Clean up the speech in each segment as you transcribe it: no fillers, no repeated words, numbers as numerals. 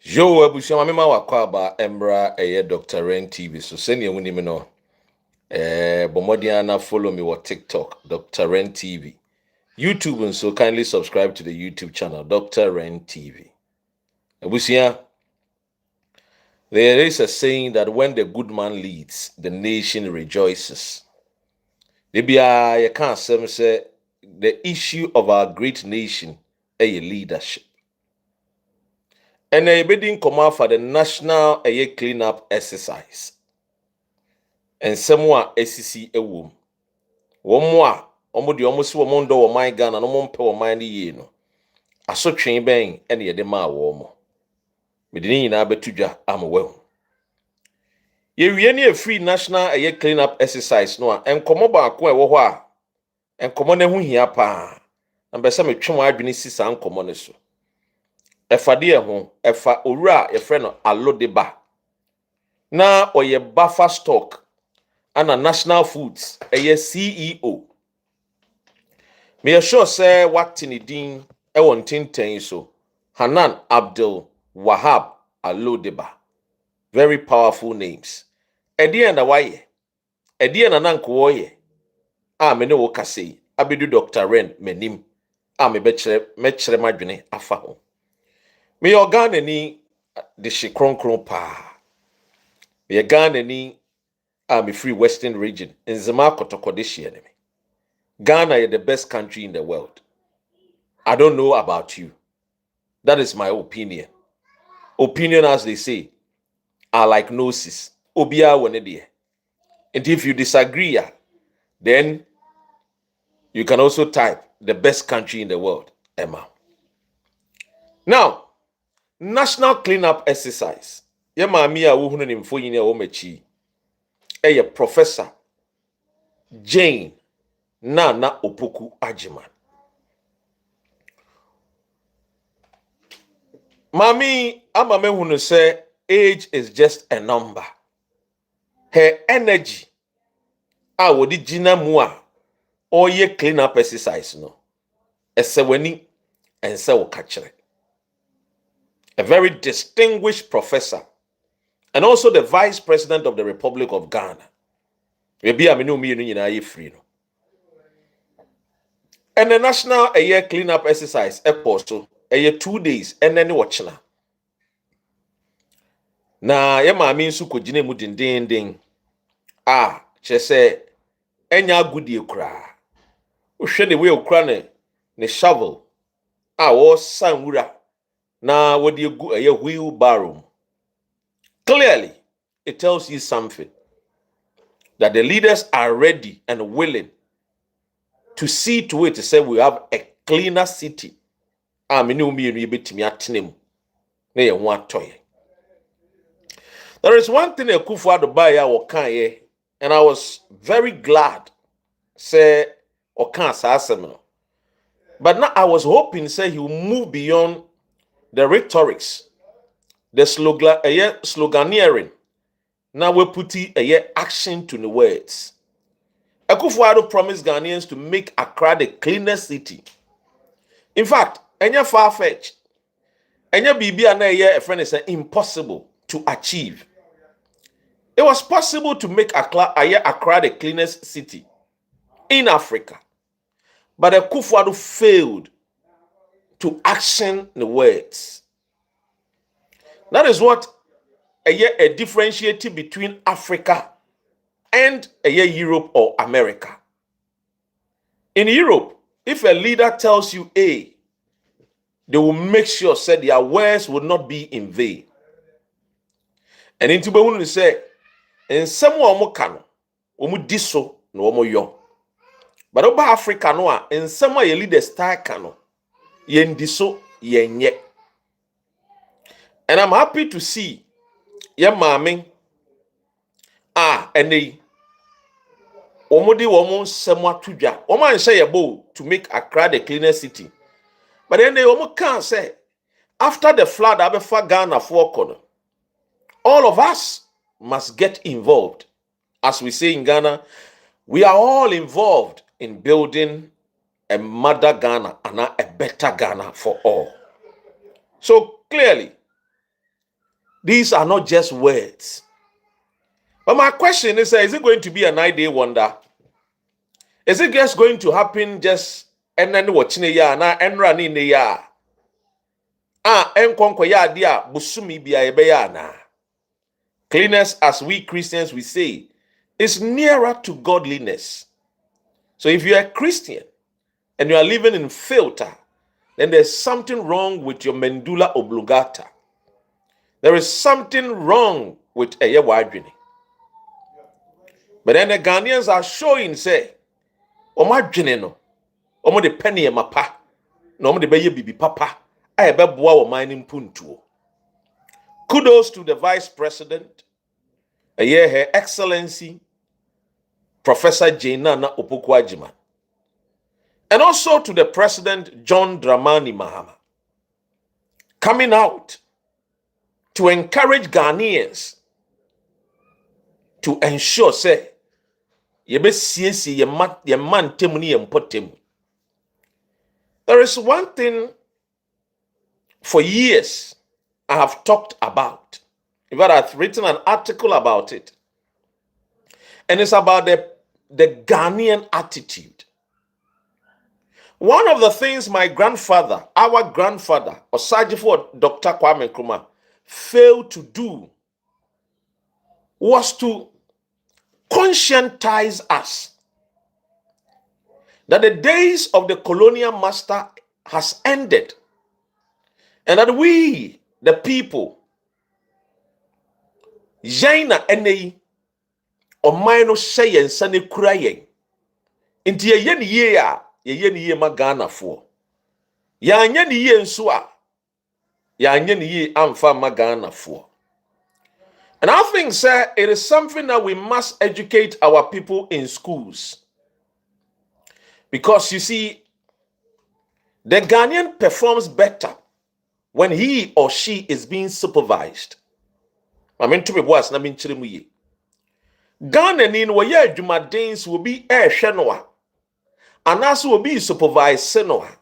Yo, abushama mema wakwa ba Embra Dr. Ren TV. So send you winning no. Bomodiana follow me on TikTok, Dr. Ren TV. YouTube and so kindly subscribe to the YouTube channel, Dr. Ren TV. Abusia, there is a saying that when the good man leads, the nation rejoices. Maybe I can't say the issue of our great nation is leadership. And I been come out for the national cleanup exercise. And someone SCC a womb. One more, almost woman do my gun and no pay my ye no. I saw train bang any of them are warm. Medini na betuja am well. Ye any a free national cleanup exercise no and come back where wa and come on who here pa. And by some trim adwini sisa and come on so. Efa de ho, efa owura ye friend no alo de ba. Na oye buffer stock. And a national foods CEO. Me sure say what in din e won tinten so. Hanan Abdul Wahab Alodeba. Very powerful names. Edi and awaye. Edi and ananko ye. Me no woka say. Abedu Dr. Ren menim. Me bechere madwene afa ho. Me organ ni de hye kronkron pa. Me organ ni I'm a free Western region. In Zama Kotokodeshi enemy. Ghana is the best country in the world. I don't know about you. That is my opinion. Opinion, as they say, are like noses. Obia wenedie. And if you disagree, then you can also type the best country in the world, Emma. Now, national cleanup exercise. Yema miya wuhunu ni mfoyini ya omechi. A Professor Jane Nana Opoku Ajiman. Mami, amame hunu say age is just a number. Her energy, wodi jina mua, oye clean up exercise no. Eseweni ense wakachere. A very distinguished professor, and also the Vice President of the Republic of Ghana. Maybe I'm no me free no. And the national cleanup exercise so 2 days and then watching. Na ye maami nso kogine mu dindindin. Che se enya agudie kura. Wohwe ne we okura ne shovel. Wo sanwura na wodi egu wheelbarrow. Clearly, it tells you something. That the leaders are ready and willing to see to it to say we have a cleaner city. There is one thing Akufo-Addo buy Okaye, and I was very glad say Okan Sassemino. But now I was hoping say he will move beyond the rhetorics, the sloganeering. Now we put action to the words. Akufo-Addo promised Ghanaians to make Accra the cleanest city. In fact, enya far-fetched. Enya bibi ana a friend is impossible to achieve. It was possible to make Accra the cleanest city in Africa. But Akufo-Addo failed to action the words. That is what a differentiating between Africa and Europe or America. In Europe, if a leader tells you A, they will make sure that their words will not be in vain. And in Tibet, we say, in some way, we diso no yo. But over Africa, no, in some way, leaders start cano, yen diso yen ye. And I'm happy to see. Yeah, mami. And they omodi womo semwa tuja. Woman say a bow to make Accra the cleanest city. But then they almost can't say after the flood abefa Ghana for corner. All of us must get involved. As we say in Ghana, we are all involved in building a mother Ghana and a better Ghana for all. So clearly, These are not just words. But my question is it going to be a 9-day wonder? Is it just going to happen just and then watching a year na and running a year? Enkonko ya dia busumi bia ebeya na. Cleanliness, as we Christians we say, is nearer to godliness. So if you're a Christian and you are living in filter, then there's something wrong with your medulla oblongata. There is something wrong with a wadwini. But then the Ghanaians are showing, say, Oma dwene no, Omo de penny e mapa, no omo de beye bibi papa, a beboa o mining puntuo. Kudos to the Vice President, Her Excellency, Professor Jainana Opoku-Agyeman, and also to the President John Dramani Mahama, coming out to encourage Ghanaians to ensure, say, there is one thing for years I have talked about. In fact, I've written an article about it. And it's about the Ghanaian attitude. One of the things my grandfather, our grandfather, Osajifo Dr. Kwame Nkrumah, failed to do was to conscientize us that the days of the colonial master has ended and that we, the people, Jaina enei omaino sheyen sane kurayen inti ye ni ye a ye ni ye magana fo ya anya ni ye nso a ya anya ni ye amfa magana fo. And I think, sir, it is something that we must educate our people in schools. Because you see, the Ghanaian performs better when he or she is being supervised. I mean, to be boss, I mean, Chirimuye. Ghana in where Jumadins will be air shenoa, and also will be supervised senoa,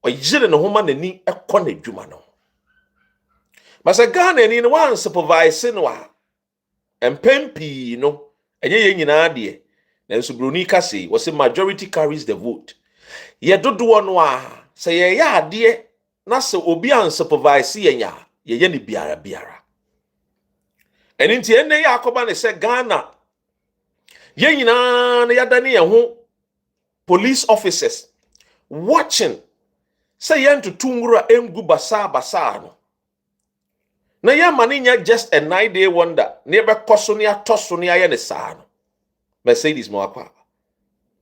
or Jiren Homan and ni a corner Jumano. But a Ghana in one supervised senoa, and Pempi, you know, and ye in idea. Then Subrunika say was a majority carries the vote. Ye do one say ya dear, Nasa Obian supervise ya, ye yeni biara. And in the end, Yakoban said Ghana. Ye na yadani who police officers watching say yen to Tungura engu basano. Na ya maninya just a 9-day wonder, never kosonia tosonia yenesano. Mercedes Moakwa.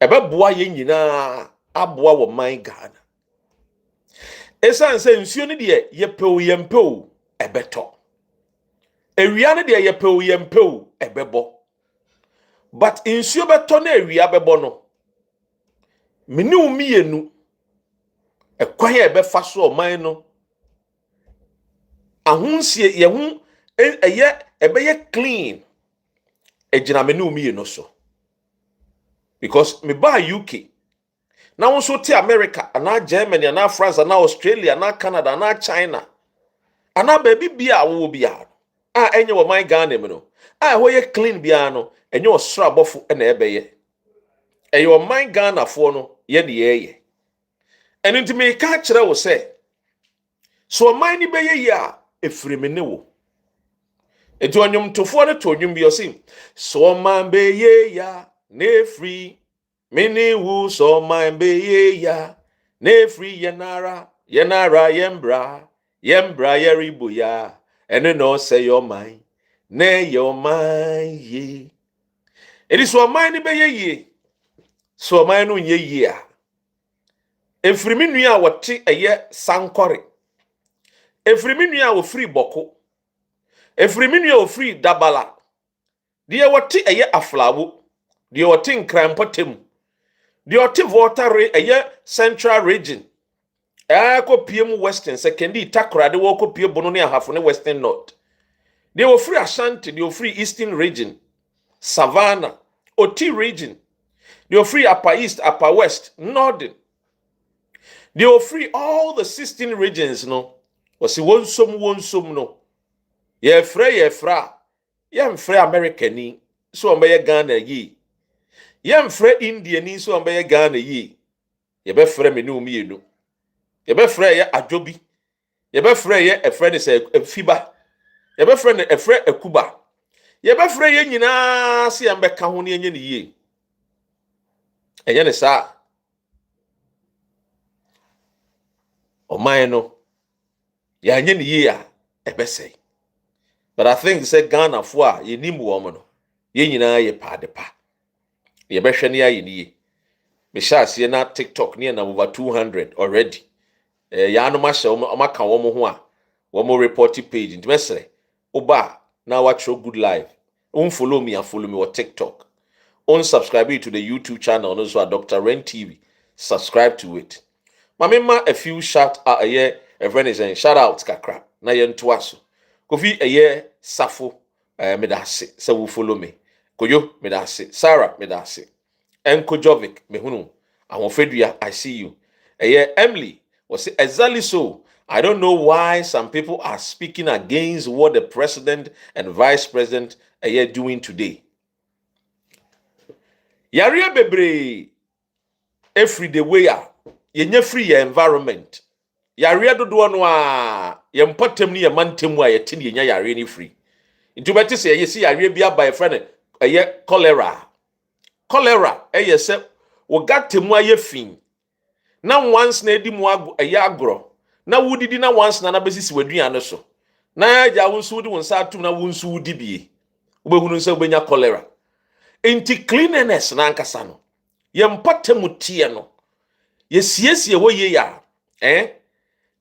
Ebe boa ye na aboa wo man Ghana. Esan se nsuo ne de yempew ebeto. Ewia ne de yempew ebebo. But nsuo beto na ewia bebo no. Meni umienu. Ekwan ya ebefa so man no. Ahunsie ye hu ebeye clean. Ejina meni umienu so. Because me buy UK. Now also to America, and now Germany, and now France, and now Australia, and now Canada, and now China. And now baby bia will be out. Any of my Ghana, no. Where you clean biano, and you're strabofu and ebeye. And your mind Ghana for no, ye. And into me catch that will say, so mine be ya, if remenu. And to anyum to for the to you be your sim. So man be ya. Ne free, mini wu so my be ya. Ne free yenara yembra yeribuya. And no say your mind, ne your mind ye. It is so mine be ye. So mine no ye ya. Every minua what a ye sankore. Every minua will free boko. Every minua will free dabala. Dear what a ye aflabu. The Otin Crampotim, the Otin Water a central region. Ako PM Western, secondi Takra, the Woko Pio Bononia half on the Western North. They were free Ashanti, they were free Eastern region, Savannah, Oti region. They were free Upper East, Upper West, Northern. They were free all the 16 regions, no. Was one some no. Ye fra. Ye mfre Americani. So ombe Ghana yi. Ye mfre Indiani so ombe Ghana yi. Ye be frɛ me ne omienu. Ye be frɛ ye adwobi. Ye be frɛ ye efrɛ ne se fiba. Ye be frɛ ne efrɛ akuba. Ye be frɛ ye nyina se ye mbɛka ho ne ye ne yie. Enye ne sa. Oman no ya nye ne yie a ebesɛ. But I think say Ghana fo a ye nim wo mo no. Ye nyina ye paadepa. Ye be hwɛ ne aye ne yie. Me sha ase na TikTok ne na over 200 already. Ya no ma hye o maka wo mo ho a wo mo report page nti mesere oba na watch good live. Follow me on TikTok. Subscribe to the YouTube channel no so Dr. Ren TV. Subscribe to it. Mamema a few shout out shout out kakra na ye nto aso. Kofi Safo medase se wo follow me. Koyo medase, Sarah medase. Enko Jovic mehunu. Ahofedua I see you. Emily was exactly so. I don't know why some people are speaking against what the president and vice president are doing today. Yare bebre every day way ye free your environment. Yare dodo no a ye mpotem ni ye mantem a ye tin ye nya yare ni free. Nti beti se ye si yare bia by friend cholera. Cholera ye se wo gatemu aye fin. Na once na edi mu agro. Na wudidi na once na besisi waduane so. Na ya wonso wudi wonsa atum na wonso wudi bie. Ubehunu nse ubenya cholera. Enti cleanliness na ankasa no. Ye mpatemu tie no. Ye siesie wo ye ya.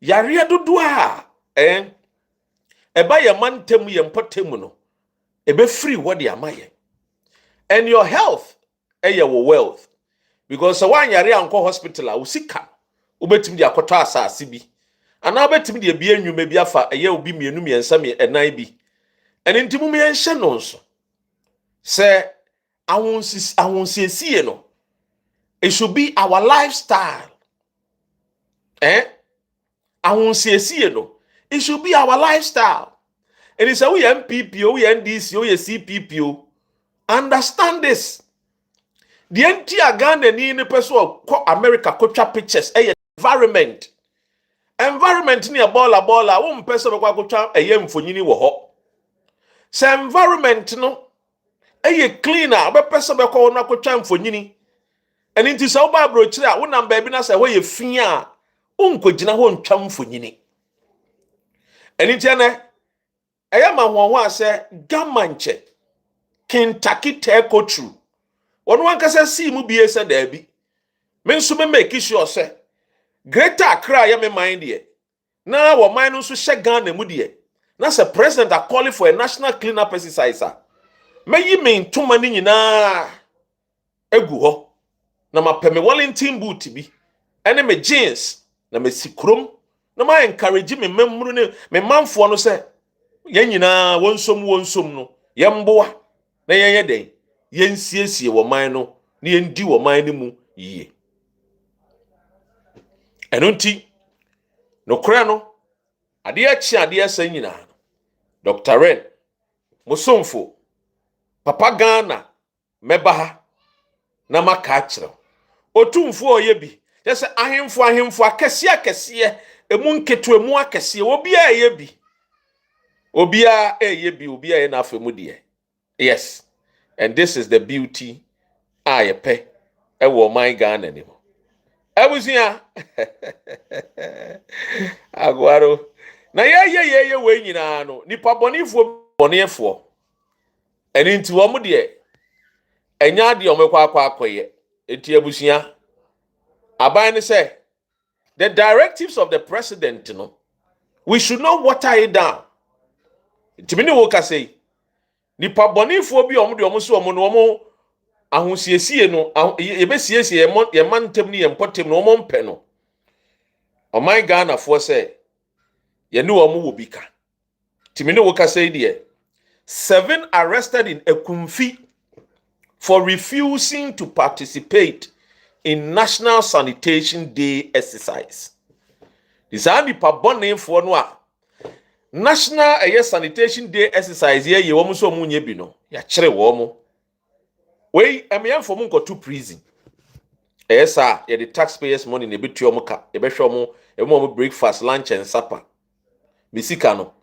Yare dodo a eba ye mantem ye mpatemu no. Ebe free what de amaye. And your health your wealth. Because one yare anko hospital a usika ubetim di akoto asase bi. Ana ubetim di ebie nnwuma bi afa obi mienu miensa mi enan bi. Ene ntimu mi enhye no nso. Se ahonsiesie no. It should be our lifestyle. Ahonsiesie no. It should be our lifestyle. And it's a we MPP, we NDC, we CPP. Understand this. The entire Ghana ni person ko America ko twa pictures environment. Environment ni bola wo mpese be kwa ko twa mfonyini wo ho. Se environment no cleaner be pese be ko na ko twa mfonyini. Eni nti se wo ba bro kire a wo nam ba bi na se wo ye fi a unkogina ho ntwa mfonyini. Eni nti ene ma ho a se gamanche Kentucky take true. One wankasa see mu bie se da bi. Me nso me make sure se Greater Accra ya me mind ye. Na wo mind nso hye Ghana mu de. Na se president are calling for a national cleanup exercise. Me me ntoma ni nyina egu ho. Na ma peme Wellington boot bi. Ene me jeans na me sikrom. Na ma encourage me memru ne me manfo no se ye nyina wonsom no. Ye mboa na ye den. Yensiesie wo man no na yendi wo man ni mu yie. Eno nti no kra no ade achi ade asa nyina Dr. Ren Musomfo Papa Ghana meba ha na maka kire otumfo oye bi yese ahemfo akese emu nketo emu akese obia eye bi obia ye na afemu de. Yes. And this is the beauty ayepe ewo my Ghana ni mo. Ebusia agwaro na ye we nyina no nipa bonefo eni nti wo mu de enya de omekwa akoye enti ebusia aban ni say the directives of the president no we should not water it down. Timini wo ka say nipa bonefo bi omo de omo so omo no omo ahosiesie no yebesiesie ye mantem ni ye mpotem no omo mpe no oman Ghana fo se ye ne omo wo bika timini wo ka say de 7 arrested in Ekumfi for refusing to participate in National Sanitation Day exercise. This are nipa bonefo no a national sanitation day exercise here ye womu so munye bi no ya kire womu we emian for mu to prison sa ye the taxpayers money na betu omu ka ye behwe omu breakfast lunch and supper misika no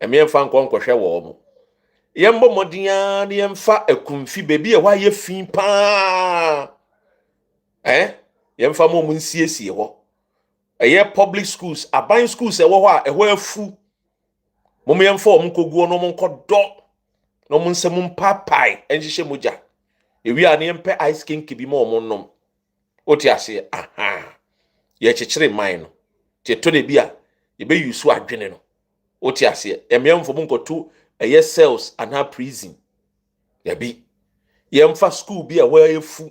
emian fa nkonkwohwe womu yembo modian ne yemfa akumfi bebi e wa ye fin pa yemfa mo nsiesie ho public schools aban schools e wo ho a e ho afu mo yemfa o mkoguo no mo nkodo no mo nsem mpapai enhihye moja ewi a ne yempe ice king kibi mo mo nom oti ase ye chechire man no te to de bia ye be yusu adwene no oti ase emyemfo mo nkoto cells and prison ya bi yemfa school bi a wa yefu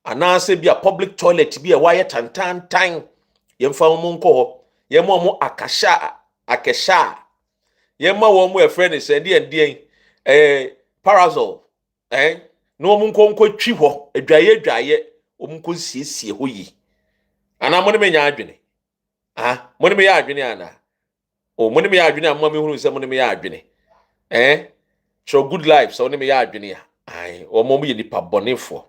anase bi a public toilet bi a wa ye tantantan yemfa mo nko ho yemma mo akesha yemma wo mo efre se de parasol no mo nko twi ho adwaye o mo nko siesie ho yi ana mo ne menya adwene mo ne me ya adwene ana o mo ne me ya adwene amma me hunu se mo ne me ya adwene show good life so ne me ya adwene ya o mo ye nipa bonefo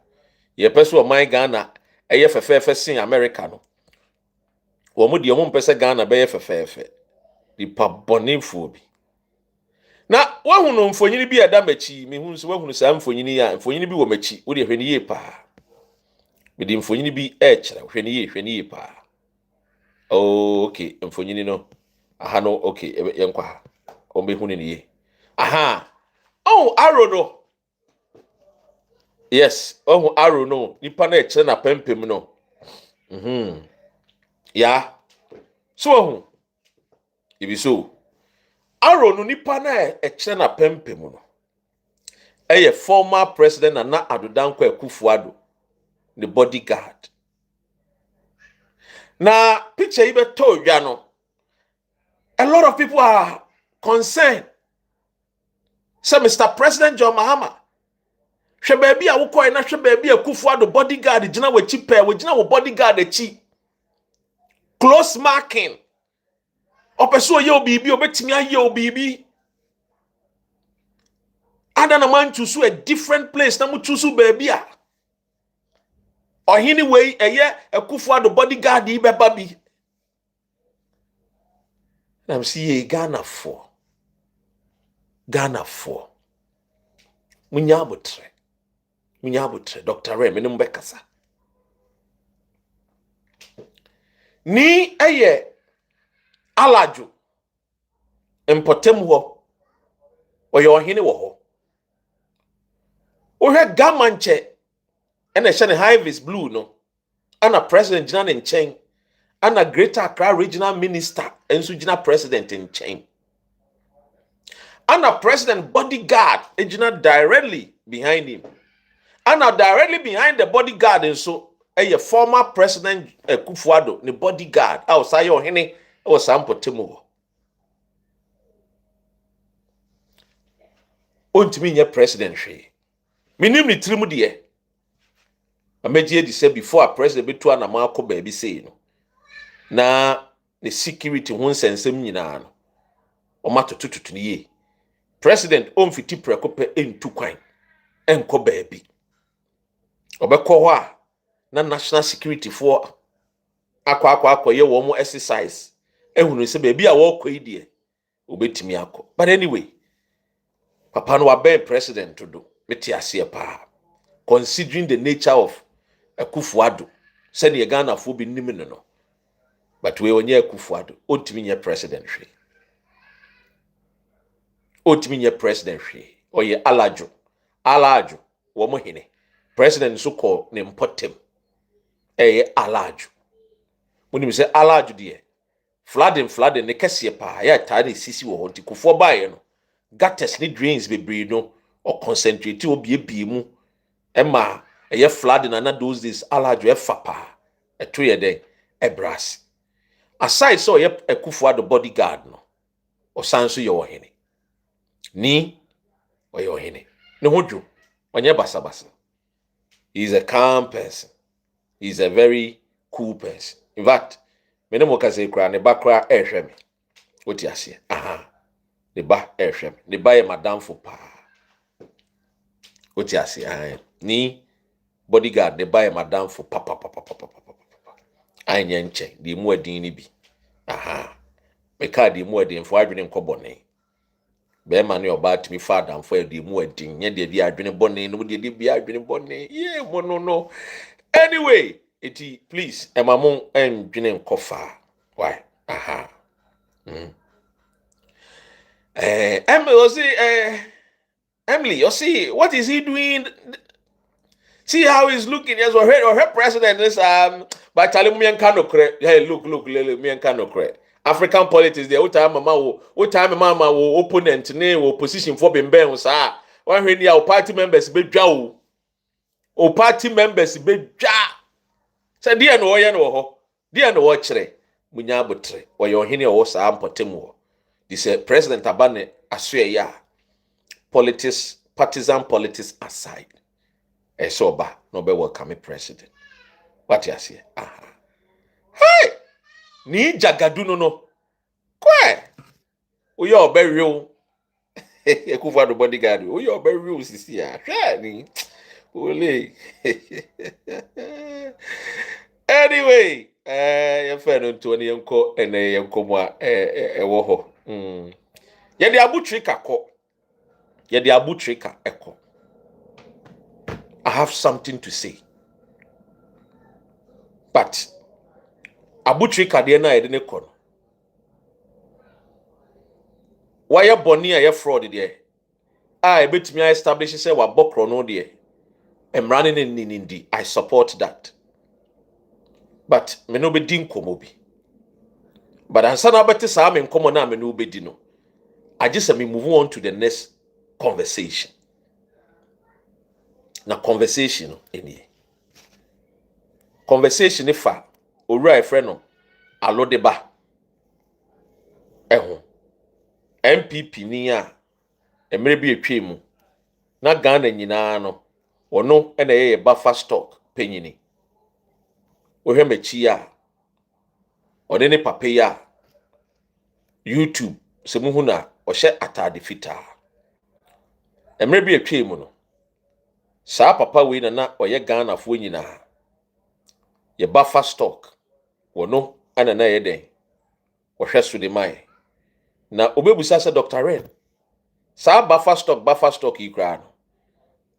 ye pese o man Ghana fefefe sin America no wo mo de o mo pese Ghana be fefefe nipa bonefo bi na wahunu mfonyini bi ada machi me hunu so wahunu sa mfonyini bi wo machi wo de hwene ye pa me de mfonyini bi kire hwene ye pa okay mfonyini no no okay yenkwa o me hunu ni ye arrow no yes arrow no nipa na kire na pempem no so ibi so arrow no nipa na kire na pempem no former president Nana Adodankwa Akufo-Addo the bodyguard na picture ibe to dwa no a lot of people are concerned. So Mr. President John Mahama hwe baabi a wokoi na hwe baabi Akufo-Addo bodyguard gina wachi pe we gina wo bodyguard achi close marking opeso ye obibi obetimi aye obibi adana man choose a different place na mu choose baabi a ohini wey Akufo-Addo bodyguard ibe babi na msi Ghana for munyabutre Dr. Ray menim bekasa ni alaju empotem ho oye ohene wo ho ohwe gamanche ene hye high vis blue no ana president gina ne nchen ana Greater Accra regional minister ensu gina president nchen ana president bodyguard gina directly behind him ana directly behind the bodyguard enso former president Akufo-Addo ne bodyguard outside ohene o sampotem ho ontimi nye president hwe minim ni trimu de ameji edi say before a president betu anama akoba bi say no na the security ho nsensem nyina no o matotototo ni ye president omfiti prekope entu kwan enko baabi obekọ ho a na national security for akwa ye wo mo exercise ehunu se baabi a wo kọ idie obetimi akọ but anyway papa no aben president to do meti ase pa considering the nature of Akufo-Addo said ye Ghana fo bi nim no but we onye Akufo-Addo otimi nye president hwe oye alaju wo mo hene president so call ne mpotem alaju munim se alaju de flooding ne kese pa ya tare sisi wo honti Kufo bae no gutters ni drains bebre no o concentrate obi mu ema flooding na those days alaju fapa eto ye den brass aside so ye Akufo-Addo bodyguard no o sanso ye wo hene ni oye ohene ne hodwo onye basabasa. He's a calm person. He's a very cool person. In fact, me no mo ka say kra ne bakra ehwe me oti ase ne ba ehwem ne ba ye madam for pa oti ase ni bodyguard ne ba ye madam for papa anya nche de mu adin ni bi aha me ka de mu adin fo adwene nkobone be ma ne oba timi fa adam fo de mu adin nye de bi adwene bone no de bi adwene bone ye mo no anyway eti please emamo endwene nkofa why aha Emily, you see, what is he doing? See how he's looking. Yes, her president is by telling me and hey, look, me and African politics, the old time mama will opponent name will position for being ben sir. One when your party members be jow. O party members be ja. Say dear no ho. Dear no watchere. Munya butre. Or your hini or sa ampotemo. This president abane aswe ya. Politics, partisan politics aside. Esoba no be welcome president. What you say? Aha. Hey! Ni jagadu no. Kwe! Uyo be real. Ekufa do bodyguard. Uyo be real sisi ya. Hwe ni. Ole. Anyway, your friend Anthony Yanko and Yanko mo wo ho. Ye de abutrika ko. Ye de abutrika eko. I have something to say. But abutrika de na ye de ne ko. Why ya boni ya fraud de? I betimi I establish say wa bokro no de. I'm running in Nindi. I support that. But me no be din komobi. But ansa na beti sa me nkomo na me no be di no. I just say me move on to the next conversation. Na conversation no eni. Conversation ifa owura friend no alodeba. Eho. MPP ni a emre bi etwa mu. Na Ghana nyina no ono na ye buffer stock penyini. Wohwe machi a ode ne papa ya YouTube se muhu na ohye atade fita emre bi etwa mu no saa papa we na oye Ghana fo nyina ye buffer stock wono ana na ye den wohwe so de mai na obebusa se Dr. Ren saa buffer stock yi kra no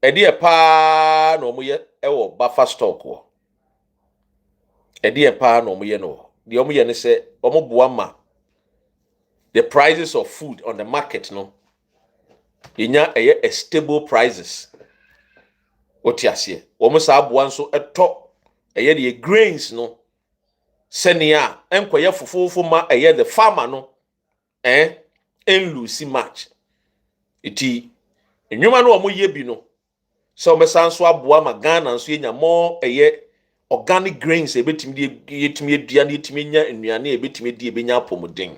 edi e pa na omoye ewo buffer stock wo edi e pa na omoye no the omoye ne se omoboa ma the prices of food on the market no inya a stable prices otiasie omo sa aboa nso eto the grains no senia enkoye fofofo ma the farmer no en lose much iti enwuma no omo ye bi no so me sanso aboa ma Ghana nso enya more organic grains ebetimi de yetimi edua na yetimi nya nnuane ebetimi de ebenya apomuden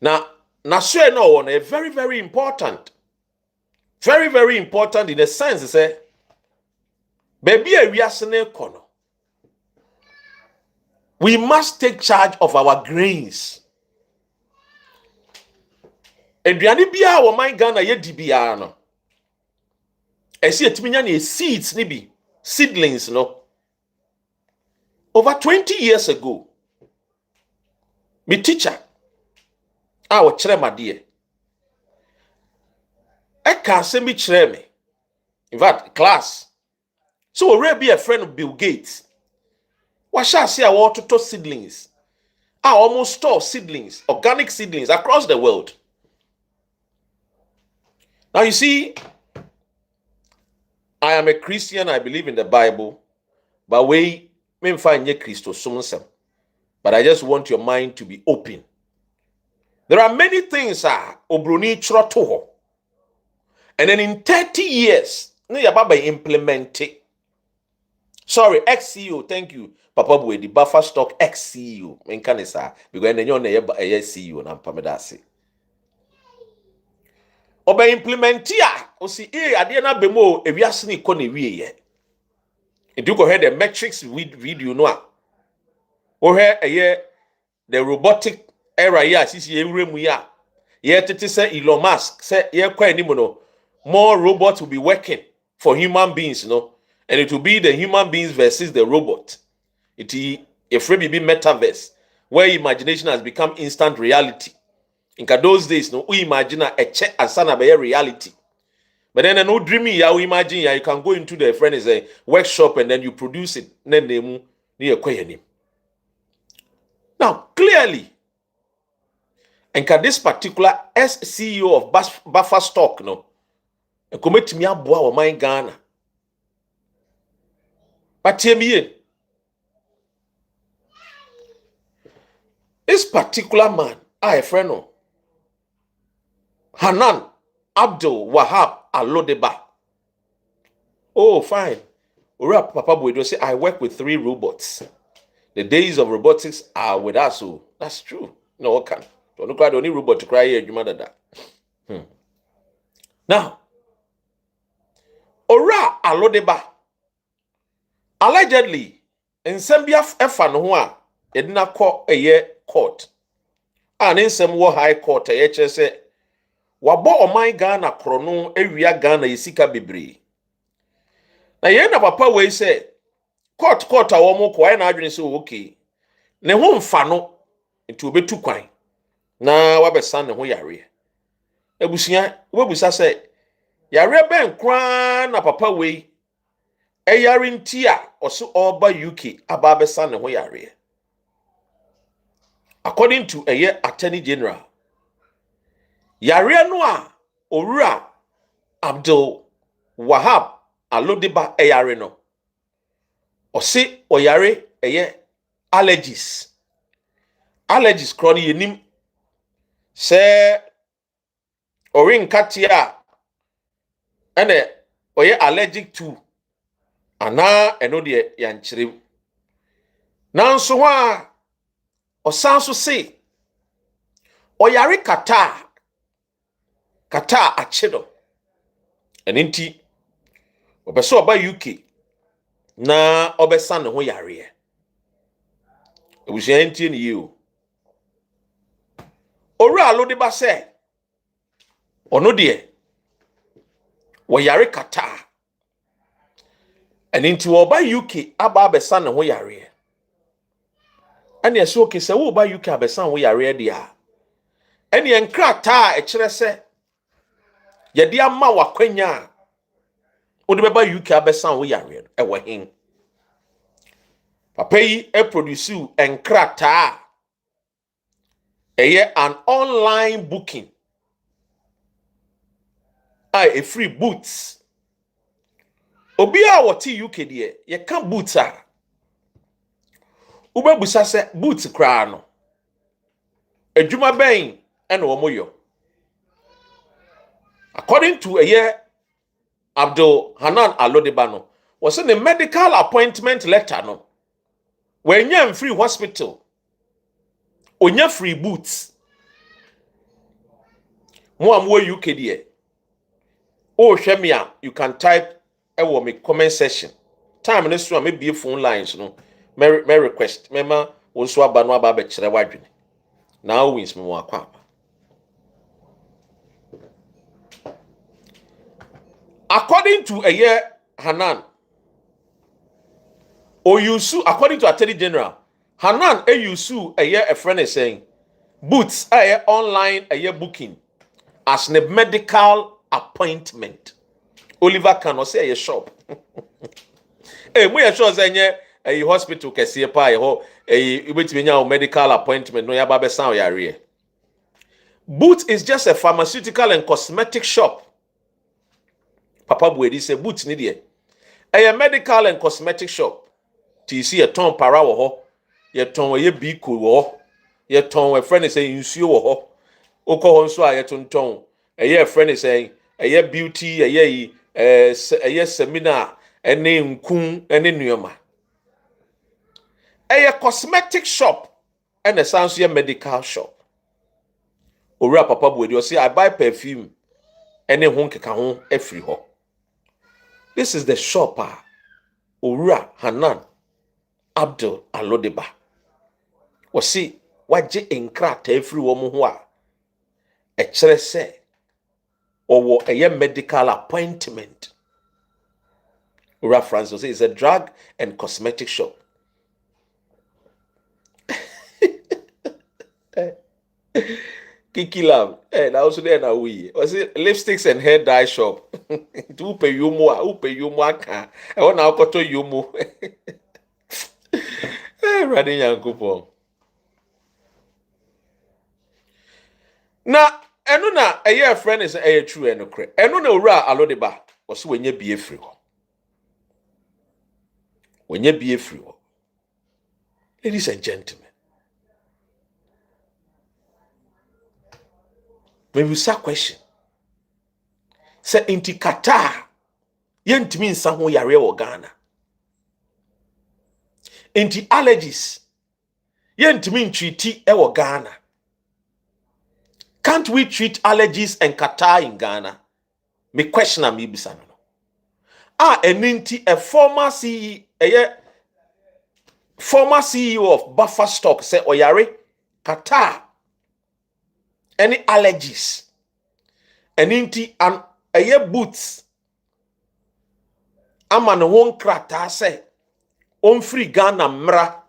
na so no one very very important in the sense say baby awiase na ekono we must take charge of our grains eduane bia wo man Ghana ye di bia no esi etimi nya na seeds ni bi seedlings no over 20 years ago my teacher wo kire made ka se mi kire me in fact class so we be a friend of Bill Gates what shall say our toto seedlings almost store seedlings organic seedlings across the world. Now you see, I am a Christian, I believe in the Bible, but we may find ye Christos, but I just want your mind to be open. There are many things obroni troto, and then in 30 years, you implement it. Sorry, ex-CEO, thank you, Papa Bue, the buffer stock ex-CEO, because then you're a CEO, and I'm Oba implementia osi ade na bemo ewiase ne ko na wiye it do go head the metrics video no a wo the robotic era ya sisi ewuremu ya ye tete say Elon Musk say ye kwa animu no more robots will be working for human beings, and it will be the human beings versus the robot. It a free be metaverse where imagination has become instant reality. In those days, we imagine a check as an reality. But then no dreaming, ya we imagine ya you can go into the friend is a workshop and then you produce it. Now, clearly, and this particular CEO of Buffer Stock, a commit me up boy my Ghana. But hear me, this particular man, a friend, Hanan Abdul Wahab Alodeba. Oh, fine. Papa Boy say I work with 3 robots. The days of robotics are with us. So that's true. No, what can? Don't cry. Don't need robot to cry here. You matter that. Now, Ora Alodeba allegedly in Sambia Efan Hua it na call a year court. And in some war high court a year say wabo omai Ghana krono ewia Ghana yisika bebre. Na ye na papa we say court a womo kwa na adwene say okay. Ne ho mfa no nti obetu kwan na wabesa ne ho yare. Ebusia webusa say yare ben kra na papa we eyare nti a oso oba UK aba besa ne ho yare. According to Attorney General, yare no a Owura Abdul Wahab Alodeba eyare no. Ose oyare allergies. Allergies chronic yenim se orin katia ene oye allergic to ana eno de yankyerem. Nanso ho a osanso se oyare kata achedo. Eninti obeso oba UK na obesa ne ho yare. Ebusia ntie ne yiu. Owura Alodeba se ono de wo yare kata. Eninti wo ba UK aba abesa ne ho yare. Ane so ke se wo ba UK abesa ho yare de a. Ane enkrata e kire se ye de ama wakwanya wo de ba UK abesa ho yare e wo hin. Papa yi e produce enkrata an online booking. A free boots. Obia woti UK de ye kan boots a. Ubebusa se boots kra no. Adwuma ben ene wo moyo. According to Abdul Hanan Alodeba no, was in the medical appointment letter no. When you're in free hospital, onya free boots. Mo amwo UK de. Oh, Shemia, you can type me comment section. Time next one maybe phone lines no. Me request. Mema wonso aba no aba be kire wadwene. Now wins me wa kwa. According to Hanan, according to Attorney General, Hanan a friend is saying boots online booking as a medical appointment. Oliver can say a shop. We sure say a hospital can see a medical appointment. No yababe sound yare. Boots is just a pharmaceutical and cosmetic shop. Papa Buedi say Boots ni de. A medical and cosmetic shop. Ti see a ton para wo ho. Ye ton ye biko wo ho. Ye ton a friend is saying nsuo wo ho. Oko ho nso a ye ton. A friend is saying a beauty a seminar ene nkun ene nuoma. A cosmetic shop and a sounds medical shop. Owura Papa Buedi o say I buy perfume ene ho nkeka ho afiri ho. This is the shopper, Owura Hanan Abdul Alodeba. See, wagye nkrata efiri wo mo ho a kyerɛ sɛ owo a medical appointment. Ura Francis is a drug and cosmetic shop. Kiki Lam, na also there na we. Was it lipsticks and hair dye shop? Tu pe yumu a, upe yumu aka. E wona akoto yumu. Rade Yankopon. Na enu na eye friend is eye true enokre. Enu na owura alodeba, was wenye bie free ho. Wenye bie free ho. Ladies and gentlemen, when we say question, say inti kata yentimi nsa ho yare wo Ghana. Inti allergies yentimi ntwiti e wo Ghana. Can't we treat allergies and kata in Ghana? Me question am ibisa no. Eninti a former CEO of Buffer Stock say oyare kata any allergies. Eninti an boots ama no won krata say on free Ghana mra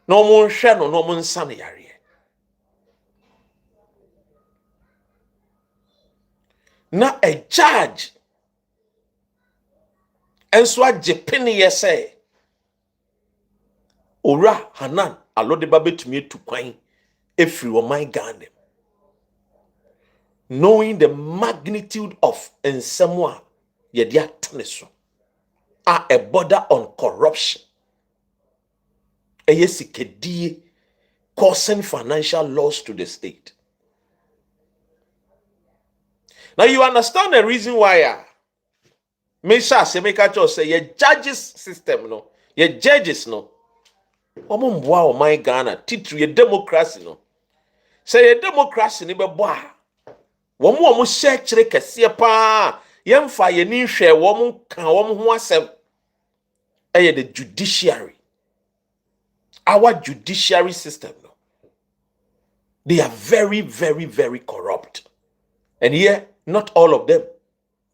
no mon hwe no no mon san yare. Na a judge enso agepene ye say ora Hanan alodeba betumi etu kwan efiri wo man Ghana, knowing the magnitude of ensemwa ye dia toneso a border on corruption, yesikedi causing financial loss to the state. Now you understand the reason why Mesha Semeka say ye judges system no, ye judges no. Omo mboa o my Ghana titru ye democracy no. Say ye democracy ni beboa. Womo share kire kese pa, yemfa ye ni hwe womo kan womo ho asem. Eye the judiciary. Our judiciary system no. They are very, very, very corrupt. And here, not all of them,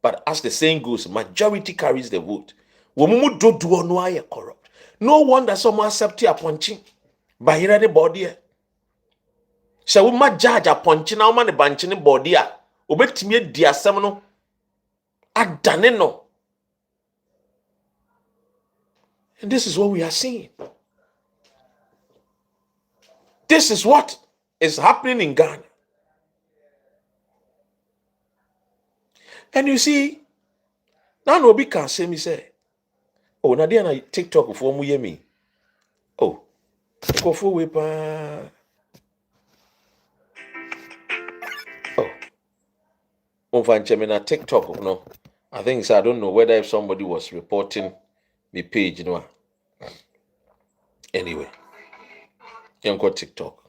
but as the saying goes, majority carries the vote. Womumu do no aye corrupt. No wonder some accept a punching by here the body. So we ma judge a punching now man the banching body. Obetimi di asem no adane no. And this is what we are seeing. This is what is happening in Ghana. And you see, now nobody can say me say, oh, Nadia na TikTok for mu yemi. Oh, go for we pa. Oh, na TikTok no. I think so. I don't know whether if somebody was reporting the page, you know. Anyway, you got TikTok.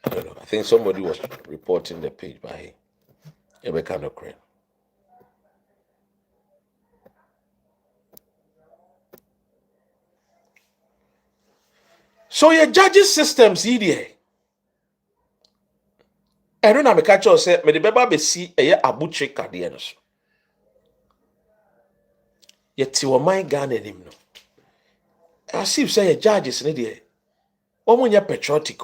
I don't know. I think somebody was reporting the page by a kind of crane. So your judges systems here. I don't know me catch you say me the beba be see eye abutre kade no so. Yet your mind Ghana him no. As if say your judges ne there. Omo patriotic.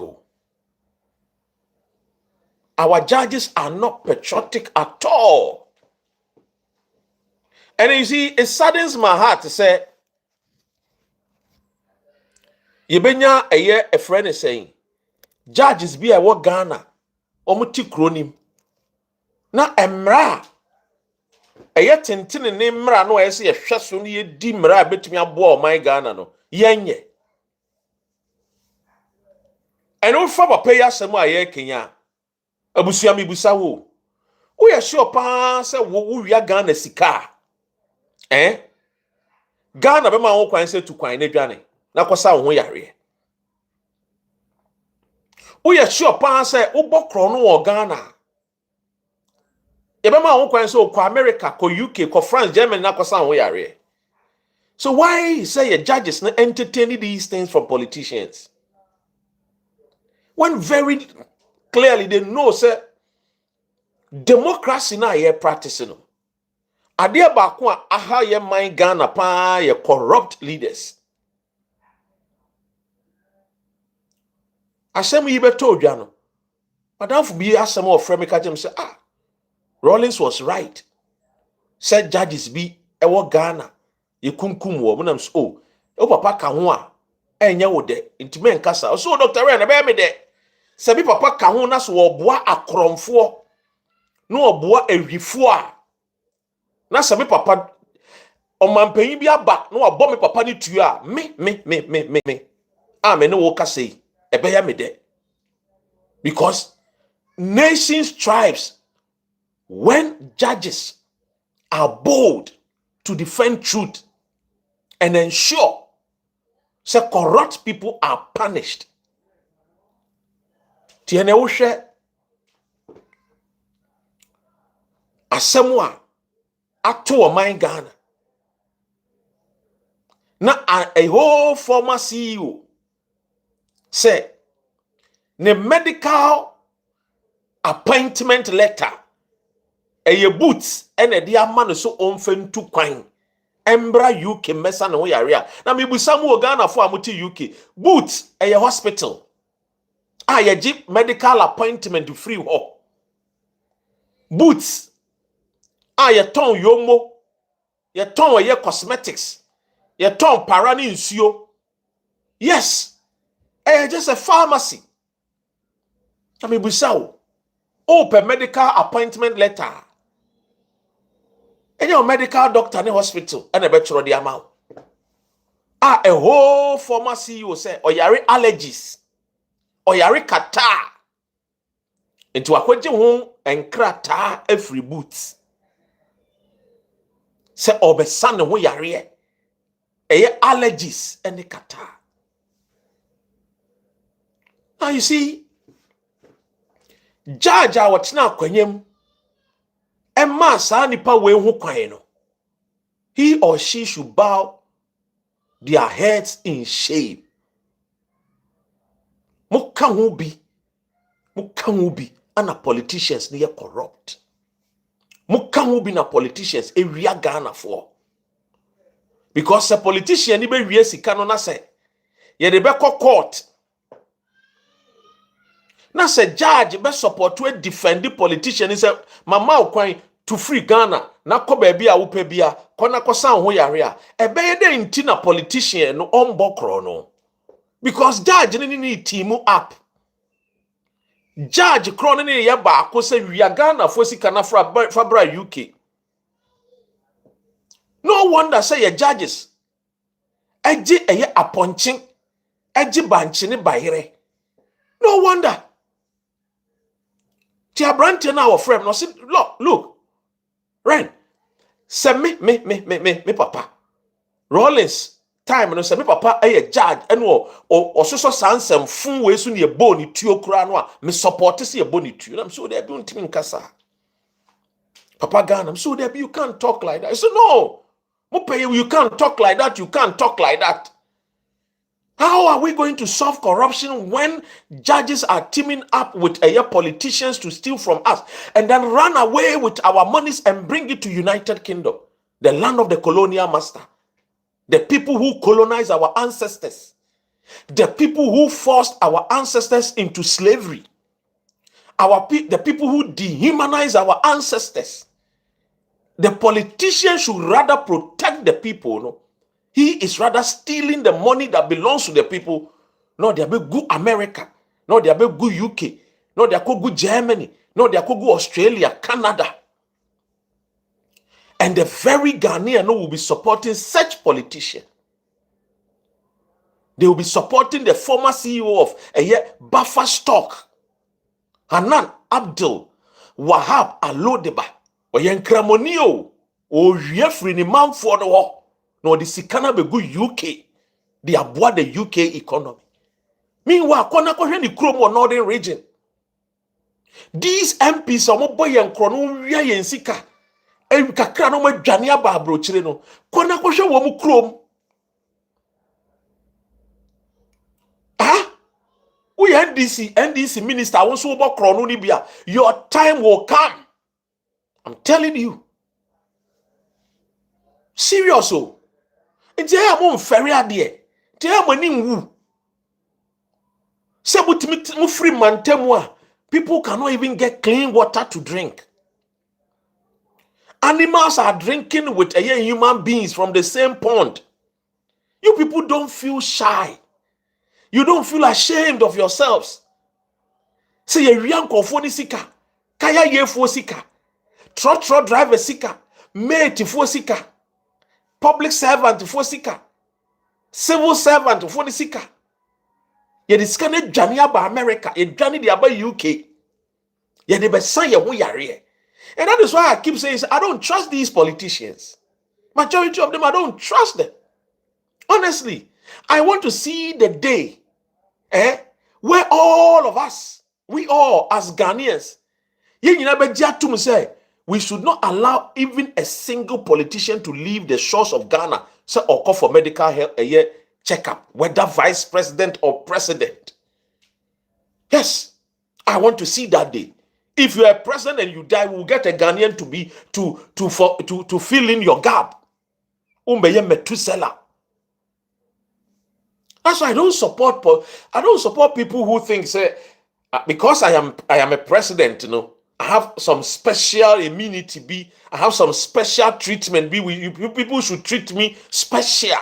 Our judges are not patriotic at all. And you see, it saddens my heart to say, Yebenya a friend is saying, judges be a what Ghana, omuti kronim. Na emra, tintin ne mra no ese ye hweso ne ye di mra betumi abo my Ghana no, yenye. Eno fa papa ya semu aye Kenya. Abusuami busa wo. Wo ye sure pa se wo wia Ghana sika. Ghana be ma wo kwan se tu kwan na dwane. Na kosa wo yare. Wo ye sure pa se wo bokro no wo Ghana. E be ma wo kwan se ko America, ko UK, ko France, Germany na kosa wo yare. So why say your judges na entertain these things from politicians? When very clearly they know say democracy na ye practicing. Adia baako a aha ye man Ghana pa ye corrupt leaders. Asem yi beto odwa no. Madam for be asem of frame ka jem say Rawlings was right. Said judges be ewo Ghana ye kumkum wo monam so o papa ka ho a enye wo de ntime nkasa so Dr. Ren be me de se bi papa ka ho na so oboa akromfo no oboa ehwifo a na se bi papa omampanyin bi aba no obo me papa ni tuo a me me ne wo ka sei ebe ya me de because nations tribes when judges are bold to defend truth and ensure so corrupt people are punished. Tiene wo hwe asemu a ato o man Ghana na a whole former CEO say ne medical appointment letter eye boots ene de ama no so onfentu kwan embra UK mesa ne ho yare a na mebusa mu Ghana fo amuti UK boots eye hospital ye medical appointment free ho boots ye ton yomo ye ton ye cosmetics ye ton parani nsuo yes just a pharmacy na mebusa open medical appointment letter your medical doctor in hospital and a betro the amount. A whole former CEO say oyare allergies, oyare kata. Into akwaje ho enkrata every boots. Say obesan ho yare allergies and the kata. Now you see, judge what's now kwanyem. Emma sa nipa we ho kwan no. He or she should bow their heads in shame. Muka ho bi ana politicians ne corrupt. Muka ho bi na politicians ewia Ghana for. Because a politician ni be wie sika no na say ye de be court. Na say judge be support to defend the politician is say mama okwan to free Ghana na ko ba bia wo pa bia ko na ko san ho yare a ebe ye de nti na politician no ombokro no because judge ni team up judge kro ni ye ba ko say wi Ghana fo sika na fabra UK no wonder say your judges eji eye aponchin eji banchi ni bayire no wonder ti abrante na our friend no say look Ren, say me papa. Rawlings time no say me papa a judge and o so sansem fun we so ne boni tuo kura no a me support say e boni tuo. I'm so there be untimi nkasa. Papa Ghana, I'm so there be you can't talk like that. I said no. Mo pay you can't talk like that. You can't talk like that. How are we going to solve corruption when judges are teaming up with politicians to steal from us and then run away with our monies and bring it to United Kingdom, the land of the colonial master, the people who colonized our ancestors, the people who forced our ancestors into slavery, the people who dehumanized our ancestors. The politician should rather protect the people, no? He is rather stealing the money that belongs to the people. No, they are good America. No, they are good UK. No, they are good Germany. No, they are good Australia, Canada. And the very Ghanaian will be supporting such politician. They will be supporting the former CEO of Buffer Stock, Hanan Abdul Wahab Alodeba. Oyenkramonio. O yefri ni manfo no. No, the Sikana be good UK. They aboard the UK economy. Meanwhile, kona kohwe ni Kromo Northern region. These MPs are more boy and chrono yen sika. And kakra no me dwane aba abrochire no. Kona kohwe wo mu Krom. We NDC minister won't about Kronunibia. Your time will come. I'm telling you. Serious. Oh. It's a mom ferry idea. Tia mani wu. Sebutimi free mantemwa. People cannot even get clean water to drink. Animals are drinking with human beings from the same pond. You people don't feel shy. You don't feel ashamed of yourselves. Say ye rianko fo sika, kaya ye fo sika, trot driver sika, mate fo sika, public servant fo sika, civil servant fo sika. Ye diskane dwane aba America, ye dwane di aba UK. Ye de be san ye ho yare. And that is why I keep saying I don't trust these politicians. Majority of them, I don't trust them. Honestly, I want to see the day where all of us, we all as Ghanaians, we should not allow even a single politician to leave the shores of Ghana or call for medical health checkup, whether vice president or president. Yes, I want to see that day. If you are president and you die, we'll get a Ghanaian to fill in your gap. That's why I don't support people who think say because I am a president, you know, I have some special immunity. I have some special treatment. People should treat me special.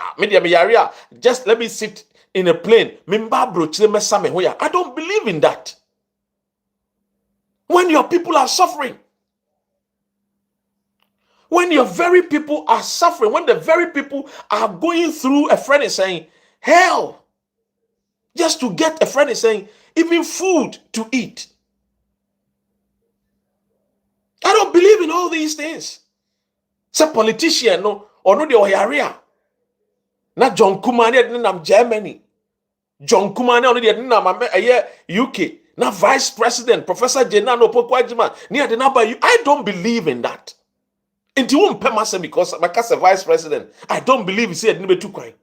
Just let me sit in a plane. I don't believe in that. When your people are suffering, when your very people are suffering, when the very people are going through, a friend is saying, hell, just to get, a friend is saying, even food to eat. I don't believe in all these things. Say politician, no, or no, the area. Not John Kumani, I'm Germany. John Kumani, only the UK. Now vice president, Professor Jenano Pokwajima, near the number you. I don't believe in that. And you won't pay myself because my a vice president. I don't believe he said number 2 coin.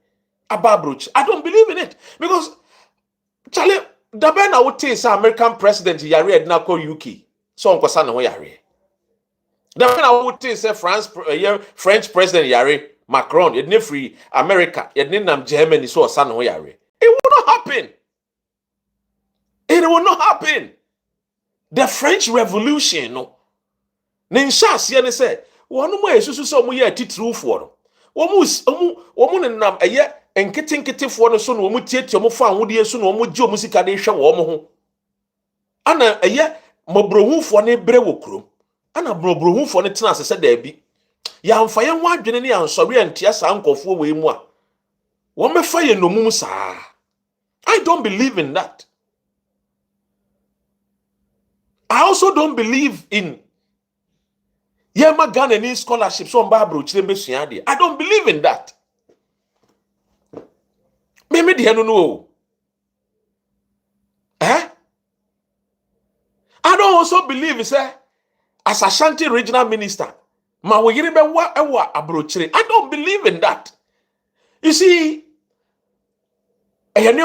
Ababruch. I don't believe in it. Because Charlie, the ben I would say American president Yari had not called UK. So Uncle Sana Yari. The ben I would say French president Yari, Macron, you'd never free America, you'd name Germany, so Sana Yari. It will not happen. It will not happen. The French Revolution, no. Ninshas, you say, one more is so much a titru for. Woman nam a year and kitting for the son, woman take your fan would ye soon, woman jo musica de show woman. Anna a year, Mobro for ne brewokrum. Anna Mobro for the tenants, said there be. Yan fire one jenny and sorry and tears uncle for way more. One may fire no musa. I don't believe in that. I also don't believe in Ghanian scholarships on Bible. I don't believe in that. Maybe they don't know. I don't also believe as Ashanti regional minister. I don't believe in that. You see, it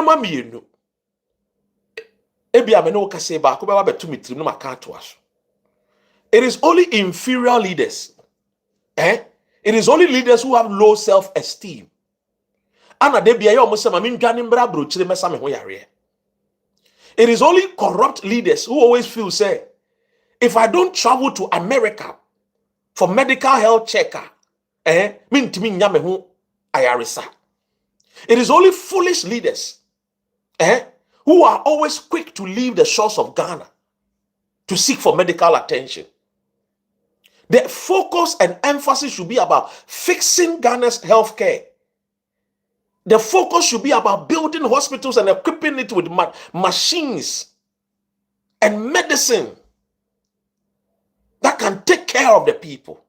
is only inferior leaders. It is only leaders who have low self-esteem. It is only corrupt leaders who always feel, say, if I don't travel to America for medical health checker, it is only foolish leaders who are always quick to leave the shores of Ghana to seek for medical attention. The focus and emphasis should be about fixing Ghana's healthcare. The focus should be about building hospitals and equipping it with machines and medicine that can take care of the people.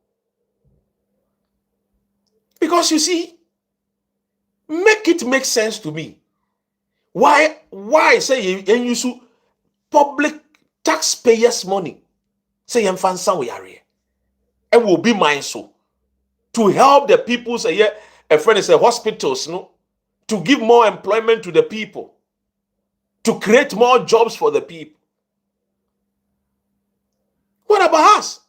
Because you see, make it make sense to me. Why say you use public taxpayers' money? Say you find somewhere and will be mindful to help the people. Say a friend is hospitals, no, to give more employment to the people, to create more jobs for the people. What about us?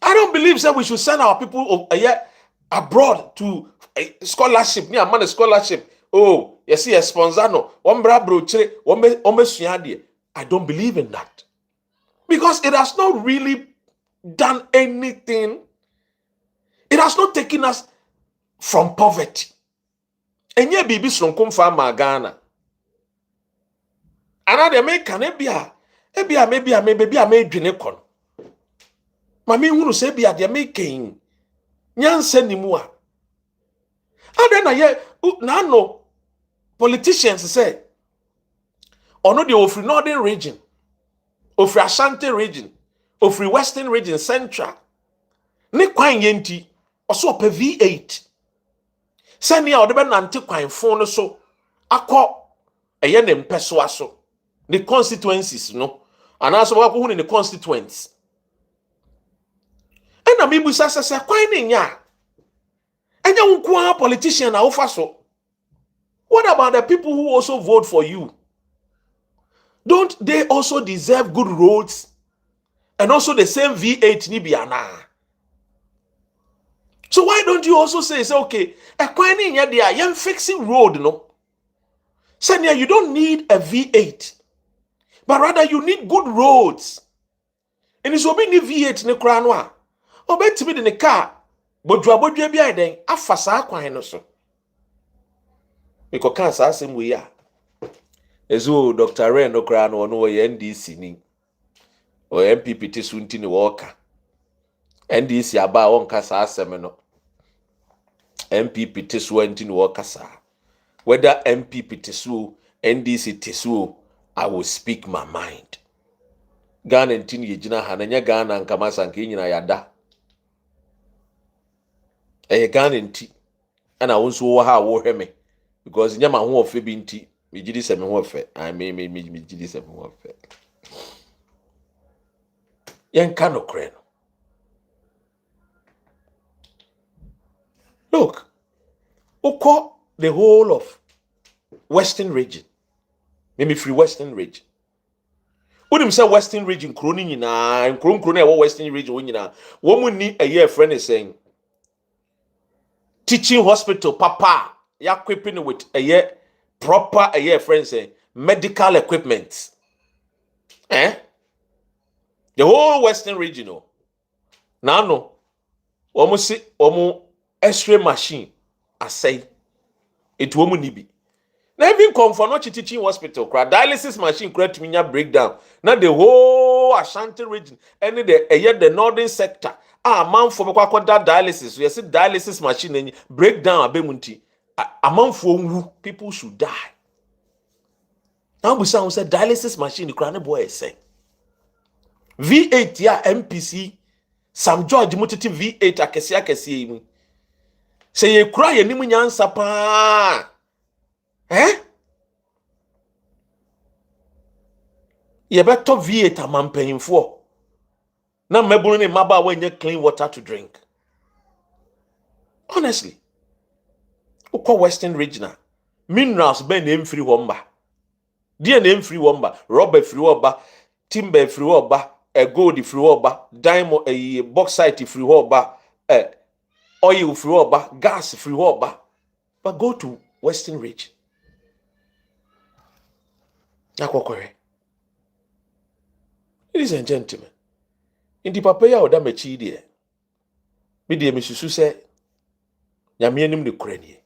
I don't believe that we should send our people abroad to a scholarship. Near man scholarship. Oh, you see a sponsor no. I don't believe in that. Because it has not really done anything. It has not taken us from poverty. And yet bibi slonkum fa Ghana. Another American maybe dwene kon. Mami hunu se bia de making nyansa nimu a. Ade na ye na no politicians say ono de ofri northern region, ofri Ashanti region, ofri western region, central. Ne kwan yenti oso pe V8. Senia ode be nante kwan fon no so akọ eye ne mpeso aso. The constituencies no. And also what in the constituents. And I mean we say kwan ne nya. Enya unku politician na ofa so. What about the people who also vote for you? Don't they also deserve good roads and also the same V8 ni biana? So why don't you also say okay, a kwan ne nya dia yem fixing road no. Senia, you don't need a V8. But rather you need good roads. And it's obi ni V8 ne kra no a. Obetimi de ne car bodwa bia den afasa akwan no so. Because cancer asem we ya. Ezo Dr. Ren no kra no no ye NDC ni. O MPP tisunti ni woka. NDC aba won kasa asem no. MPP tisunti ni woka sa. Whether MPP tisu, NDC tisu, I will speak my mind. Ghana ntini yejina hananya Ghana nkamasa nke nyina yada. Ghana nti ana wonso wo ha wo hweme because nyama ho ofe bi nti mejidi se me ho ofe. I mejidi se me ho ofe. Yen kano kre no. Look, oko the whole of Western region. Maybe free Western region. When you say Western region, crony nyina, crony Western region nyina. Woman need a year friend is saying teaching hospital, papa, ya equipping with a year proper a year friend saying medical equipment. The whole Western region. Now no. Almost see X-ray machine. I say it woman nibi. Now even come for not teaching hospital, dialysis machine create minya breakdown. Now the whole Ashanti region, and the northern sector. Man for that dialysis. You see dialysis machine breakdown abemunti. A man for people should die. Now we say dialysis machine the crown boy say. V8 ya MPC. Sam George mutiti V8 akesi. Say ye cry ye nimu nyansa pa. Ye better V8 amam paying for. Na mebulu ni maba when you clean water to drink. Honestly. Uko Western regional. Minerals be name free womba. Dear name free womba. Rubber free womba. Timber free womba. Gold free womba. Diamond bauxite free womba. Oil free womba. Gas free womba. But go to Western region. Ladies and gentlemen, in the papaya or damachi dear, me dear Mrs. Suse, Yamianim the Ukraine.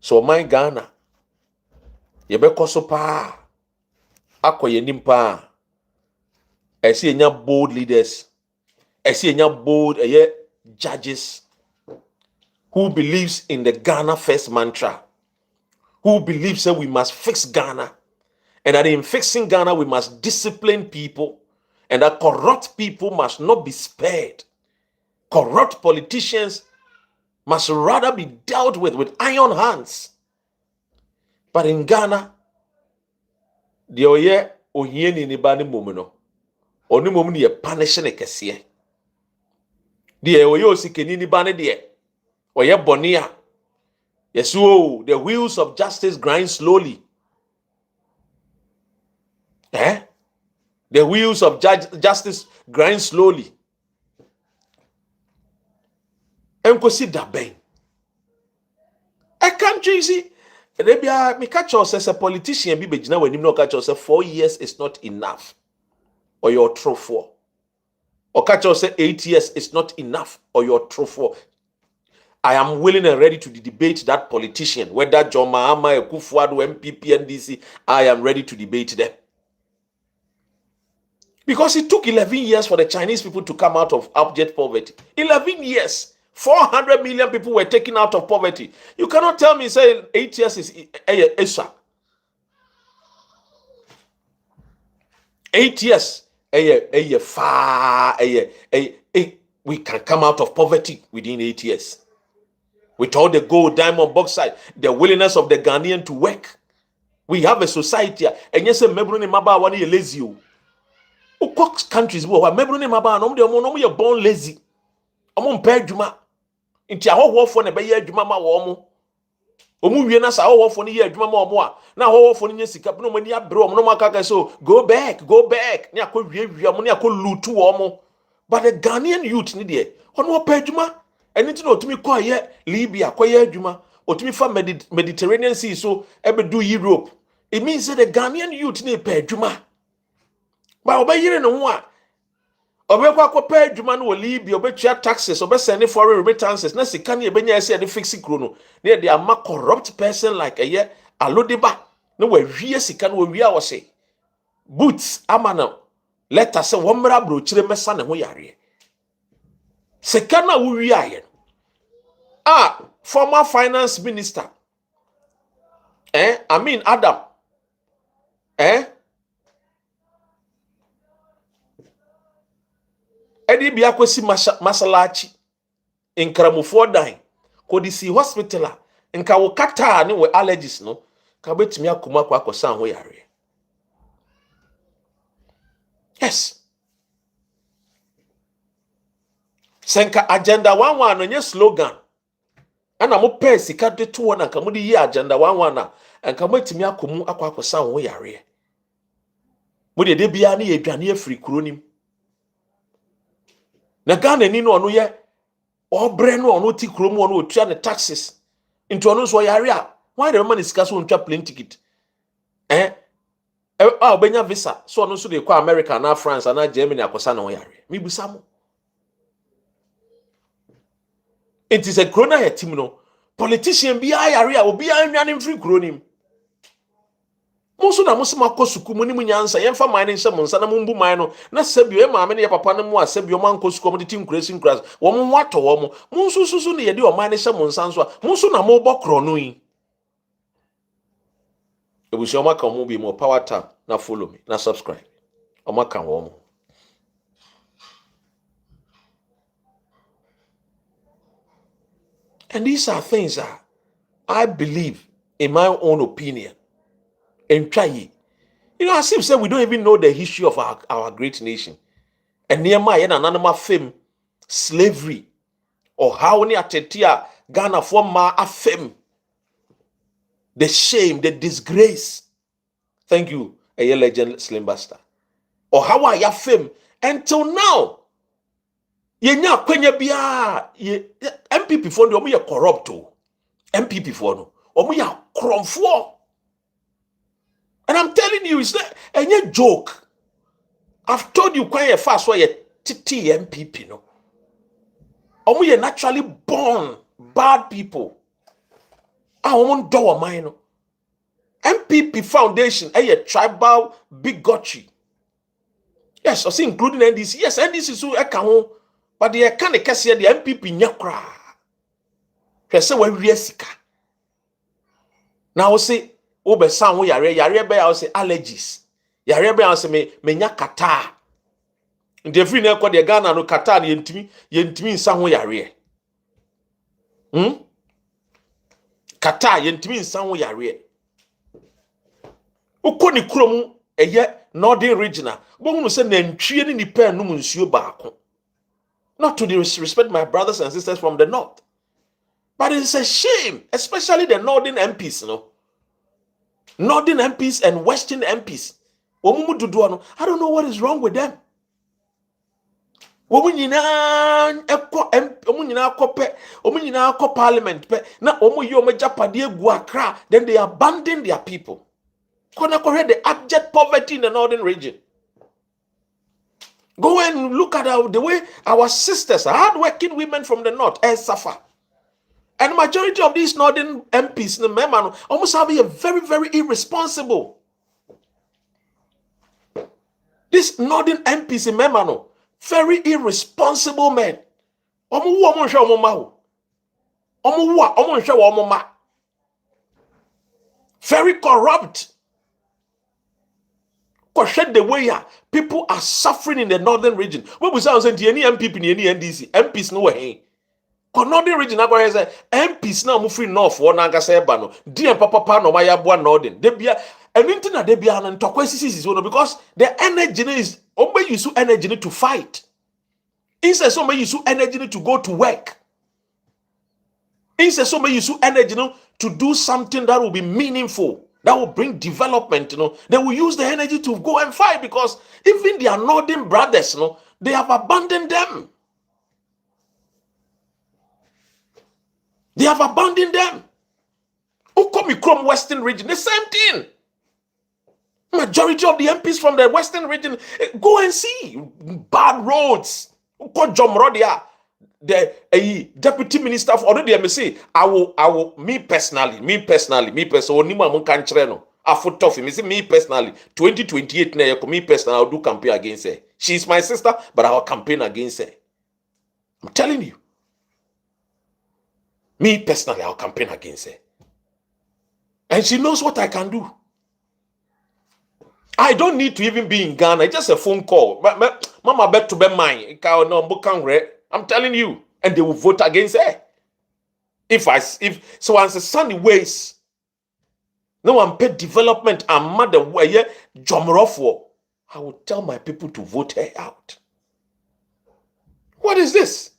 So my Ghana, Yabeko so pa, Aqua Yenimpa, I see any bold leaders, I see any bold judges who believes in the Ghana first mantra, who believes that we must fix Ghana. And that in fixing Ghana, we must discipline people. And that corrupt people must not be spared. Corrupt politicians must rather be dealt with iron hands. But in Ghana, the oye ohieni ni bani mumino. Oni mumini ye punishing a kesiye. The oye osikeni ni bani die. Oye bonia. Yes, oh, the wheels of justice grind slowly. The wheels of justice grind slowly. And consider Ben. A country, you see, me catch us as a politician, be bejina when you know catch us 4 years is not enough. Or your true for. Or catch us 8 years is not enough. Or your true for. I am willing and ready to debate that politician, whether John Mahama, Kufuor, MPP, NDC, I am ready to debate them. Because it took 11 years for the Chinese people to come out of abject poverty. 11 years. 400 million people were taken out of poverty. You cannot tell me, say, 8 years is ESA. 8 years, we can come out of poverty within 8 years. With all the gold, diamond, bauxite, the willingness of the Ghanian to work. We have a society, and yes, Mebroni Maba one year lazy. Countries where Mebroni Maba, no, you're born lazy. I'm on pay Juma. Inti aho for ne be ye adwuma ma wo mo. Omu wie na sa aho for ne ye adwuma ma mo a. Na aho for ne nya sika no mani abre mo no makaka so go back. Ne akọ mo ne akọ lutu wo mo. But the Ghanaian youth ni de ono pa adwuma. Eni ti na otumi kọ ye Libya kọ ye adwuma. Otumi fa Mediterranean Sea so ebe do Europe. It means that the Ghanaian youth ni pa adwuma. Ba obayire no ho a obekwa akọpa adwuma no Libya obetua taxes obesend foreign remittances na sika na ebenya ese de fix kro no na de ama corrupt person like eye alodeba na wahwie sika na wahwie a wo se boots amana letter say wo mra bro kire mesa ne ho yare sika na wo wi aye former finance minister Adam Edi bia kwesi masalachi nkramofo dan kodi si hospital nka wo kata ne we allergies no ka betimi akoma kwa akosan ho yare. Yes. Senka agenda 11 no nye slogan. Ana mo pɛ sika de to na nka mo de yi agenda 11 na nka betimi akomu akosan ho yare. Mo de bia ne yedwane afiri kronim. Na Ghana ni no ono ye obre no ono ti krom ono otua ne taxes into ono so yare a why the man sika so ontwa plane ticket obenya visa so ono so de kwa America na France na Germany akosa na yare mi busa mo it is a corona he team no politician bi yare a obi anwane free kronim Musu na musu makosuku mu ni munyansa yemfa mine nse munsa na mumbu mine no na sebio e maame ne papa ne mu a sebio mankosuku mu de tim kuresi nkras wo mu wato wo mu munsu susu ne ye de o mine nse munsa nso a musu na mo bokro no yi ebusi o maka mu bi mo power tap na follow me na subscribe o maka wo mu and these are things that I believe in my own opinion. And try it. You know, as if say we don't even know the history of our great nation. And Nehemiah and another fame, slavery, or how ni atetia Ghana for ma affirm the shame, the disgrace. Thank you, a legend Slimbuster. Or how I affirm until now. Ye nya kwenya bia MPP for no omo corrupt o. MPP for no omo ya kromfo. And I'm telling you, it's not any joke. I've told you quite a fast way TMPP, no. Or we are naturally born bad people. I won't do a mine. MPP Foundation, a tribal bigotry. Yes, I see including NDC. Yes, NDC so I can, but they can't the MPP nyakra. They say we resika. Now say. Obe sanwo yare be ya say allergies yare be ya say me nya kata nde free na ekọ de Ghana no kata na yentimi nsa ho yare kata yentimi nsa ho yare ukoni krom eye northern regional bo hunu say nantwie ni nipa num nsuo baako not to disrespect my brothers and sisters from the north But it's a shame, especially the northern MPs, Northern MPs and Western MPs. I don't know what is wrong with them. Parliament, then they abandon their people. The abject poverty in the northern region. Go and look at the way our sisters, hard-working women from the north, suffer. And the majority of these northern MPs, almost have a very, very irresponsible. These northern MPs in Memano, very irresponsible men. Very corrupt. The way people are suffering in the northern region. What was I saying? Any MP in any NDC, MPs no way. Northern region, I say MPs now move free north. One naga say bano. DM papa no maya bua northern. They be and internet they be an tokwe because the energy is only use energy to fight. Instead, so many use energy to go to work. Instead, so many use energy to do something that will be meaningful, that will bring development. They will use the energy to go and fight because even their northern brothers, they have abandoned them. They have abandoned them. Who come from Western region? The same thing. Majority of the MPs from the Western region, go and see bad roads. The deputy minister of already MSC. I will, me personally, me personally, me 2028 me personally, I'll do campaign against her. She's my sister, but I'll campaign against her. I'm telling you. Me personally, I'll campaign against her. And she knows what I can do. I don't need to even be in Ghana. It's just a phone call. Mama bet to be mine. I'm telling you. And they will vote against her. If so answer sunny ways. No one paid development and mother way Jomrofo. I will tell my people to vote her out. What is this?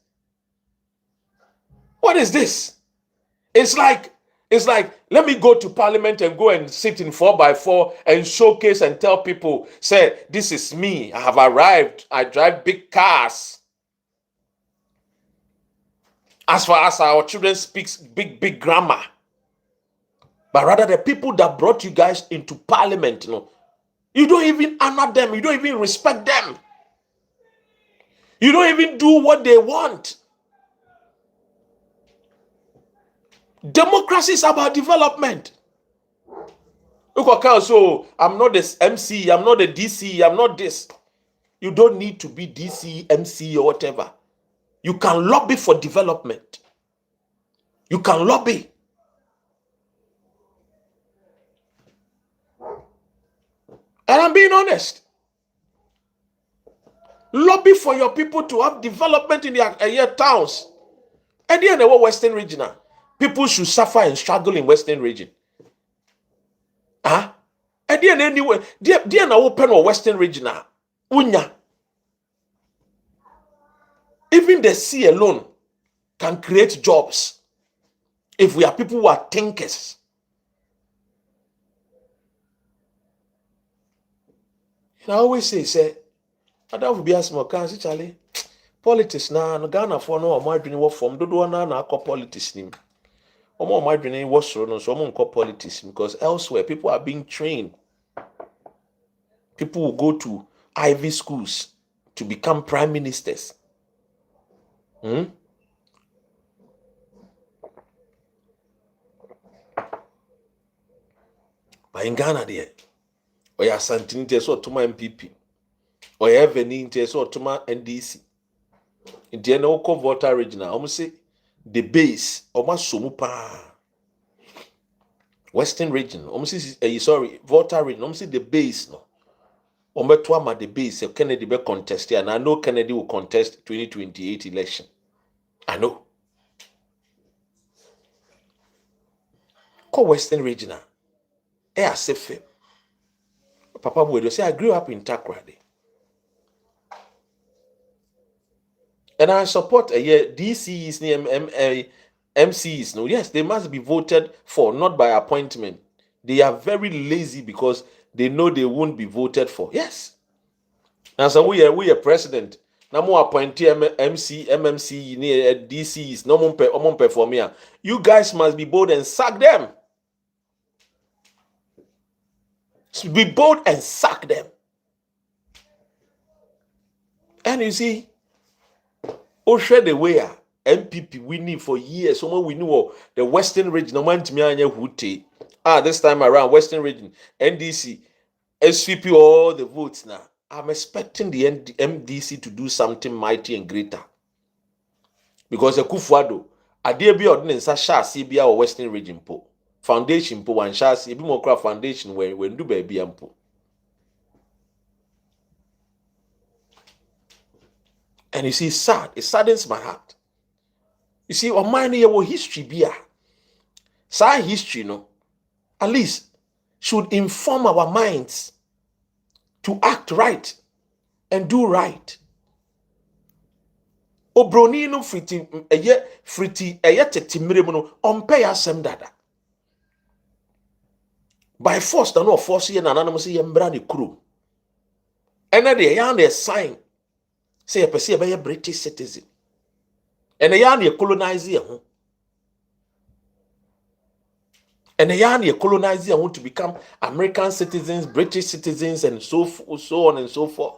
What is this? It's like, let me go to parliament and go and sit in 4x4 and showcase and tell people, say, this is me. I have arrived. I drive big cars. As far as our children speaks big grammar. But rather the people that brought you guys into parliament, you don't even honor them. You don't even respect them. You don't even do what they want. Democracy is about development. So I'm not this MC, I'm not the DC, I'm not this. You don't need to be DC, MC, or whatever. You can lobby for development. You can lobby. And I'm being honest. Lobby for your people to have development in their towns. And then the Western region. People should suffer and struggle in Western region. And then anyway, they are open or Western region. Unya. Even the sea alone can create jobs if we are people who are thinkers. And I always say, I don't be as more cancer, Charlie. Politics now, no Ghana for no my dream what form. Do na politics nim. My dream was so politics because elsewhere people are being trained. People will go to Ivy schools to become prime ministers. But in Ghana, there, or you are something so to my MPP, or you have any interest or to my NDC. In the local voter region, I almost say the base of my sumupa. Western region, almost voter region, almost the base no. Ometwama the base, Kennedy be contest, and I know Kennedy will contest 2028 election. I know. Call Western region. Safe. Papa would say I grew up in Takrady. And I support a year DC is near MCs, no, yes, they must be voted for, not by appointment. They are very lazy because they know they won't be voted for. Yes. Now, so we are president. Now, more appointee MC, MMC, DCs, no more perform here. You guys must be bold and sack them. Be bold and sack them. And you see, share the way MPP winning for years. Someone we knew the Western region. No man to me this time around Western region NDC SVP all the votes now. I'm expecting the MDC to do something mighty and greater because the Kufuado adie bi ordinance sha CBA or Western region po foundation po one sha CBA more craft foundation when do baby ampo. And you see, sad, it saddens my heart. You see, on my history be sad history, no, at least should inform our minds to act right and do right. Obroni no friti tetimire mu no ompe ya asem dada. By force na no force ye na nanam se ye mbra ne kuro. Ene de ya na sign say pese ye be British citizen. Ene ya na colonize ye ho. Ene ya na colonize ye ho to become American citizens, British citizens, and so on and so forth.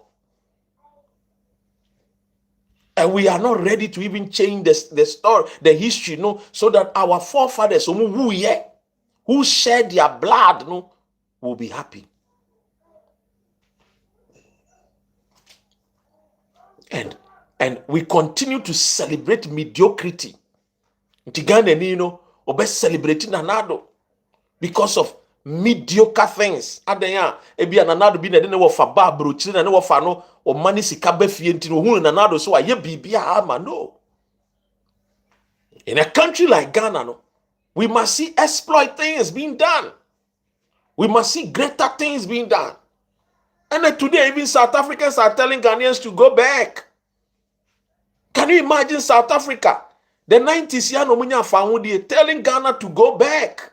And we are not ready to even change the story, the history, no, so that our forefathers who shed their blood, no, will be happy. And we continue to celebrate mediocrity. Ghanian, obe celebrating nanado because of mediocre things. Adanya ebi nanado bi na de ne wo fa ba brochire na ne wo fa no o mani sika ba fie ntino hu nanado so aye bibia ama no. In a country like Ghana, no, we must see exploit things being done. We must see greater things being done. And then today, even South Africans are telling Ghanaians to go back. Can you imagine South Africa? The 90s, telling Ghana to go back.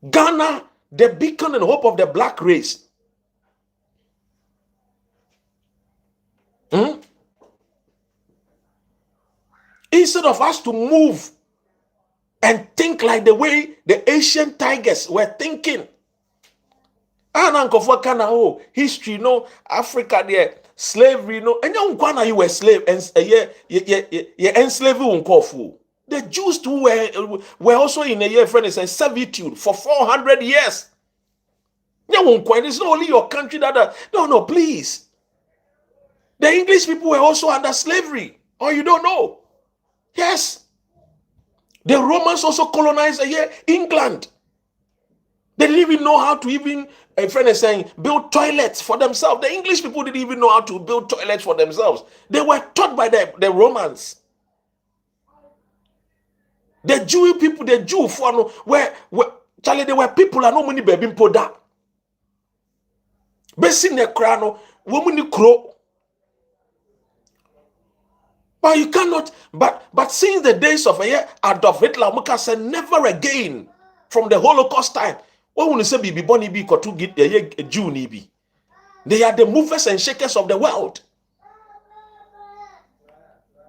Ghana, the beacon and hope of the black race. Instead of us to move and think like the way the Asian tigers were thinking. History, no, Africa there, slavery, no, and you were slave and enslaved. The Jews too were also in a servitude for 400 years. It's not only your country that no, please. The English people were also under slavery, or you don't know. Yes. The Romans also colonized England. They didn't even know how to even, a friend is saying, build toilets for themselves. The English people didn't even know how to build toilets for themselves. They were taught by the Romans. The Jewish people, the Jew Charlie, there were people and no money baby poda. Basing the crown, woman crow. But you cannot, but since the days of Adolf Hitler, Muka said never again from the Holocaust time. What will you say be bonny be to get a Jew nibi? They are the movers and shakers of the world.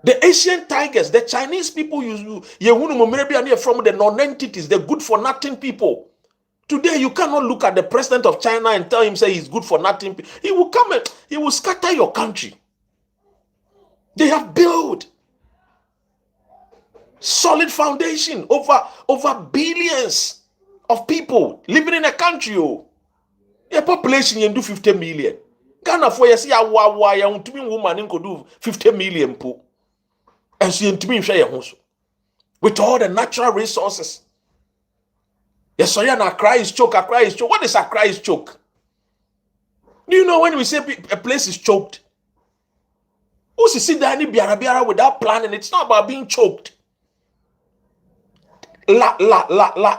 The Asian tigers, the Chinese people from the non-entities, the good for nothing people. Today you cannot look at the president of China and tell him say he's good for nothing. He will come and he will scatter your country. They have built solid foundation over billions of people living in a country. A population you do 50 million. Ghana for you see a woman could do 50 million po. And she with all the natural resources. Yes, so Accra is choke. What is Accra is choke? Do you know when we say a place is choked? Who see that any biara without planning? It's not about being choked. La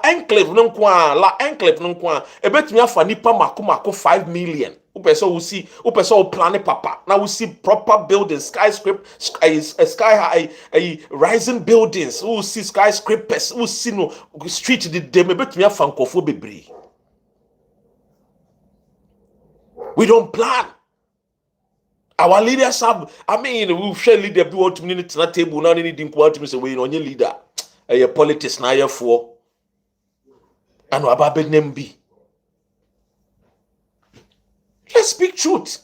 enclave non kwa. A bet me afa nipa mako 5 million. Upeso will see, upeso planet papa. Now we see proper buildings, skyscraper, sky high, a rising buildings. We see skyscrapers. We see no street. They may bet me a francophobe. We don't plan. Our leaders have. I mean, we share leader be what minute to that table. Now need to go out to me say we no leader. A politics na here for. And what about name be? Let's speak truth.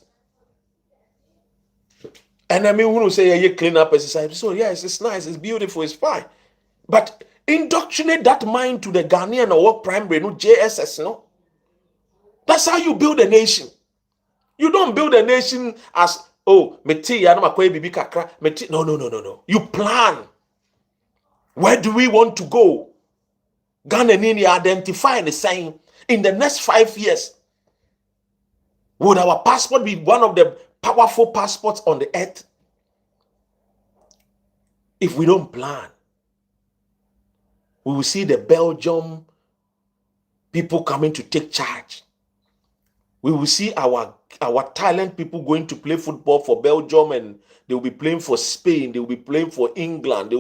And I mean, we don't say you clean up exercise. So yes, it's nice, it's beautiful, it's fine. But indoctrinate that mind to the Ghanian or what primary, no JSS, no. That's how you build a nation. You don't build a nation as meti ya na makwe bibi kakra. No. You plan. Where do we want to go? Ghana identify and saying in the next 5 years. Would our passport be one of the powerful passports on the earth? If we don't plan, we will see the Belgium people coming to take charge. We will see our talent people going to play football for Belgium, and they will be playing for Spain, they will be playing for England,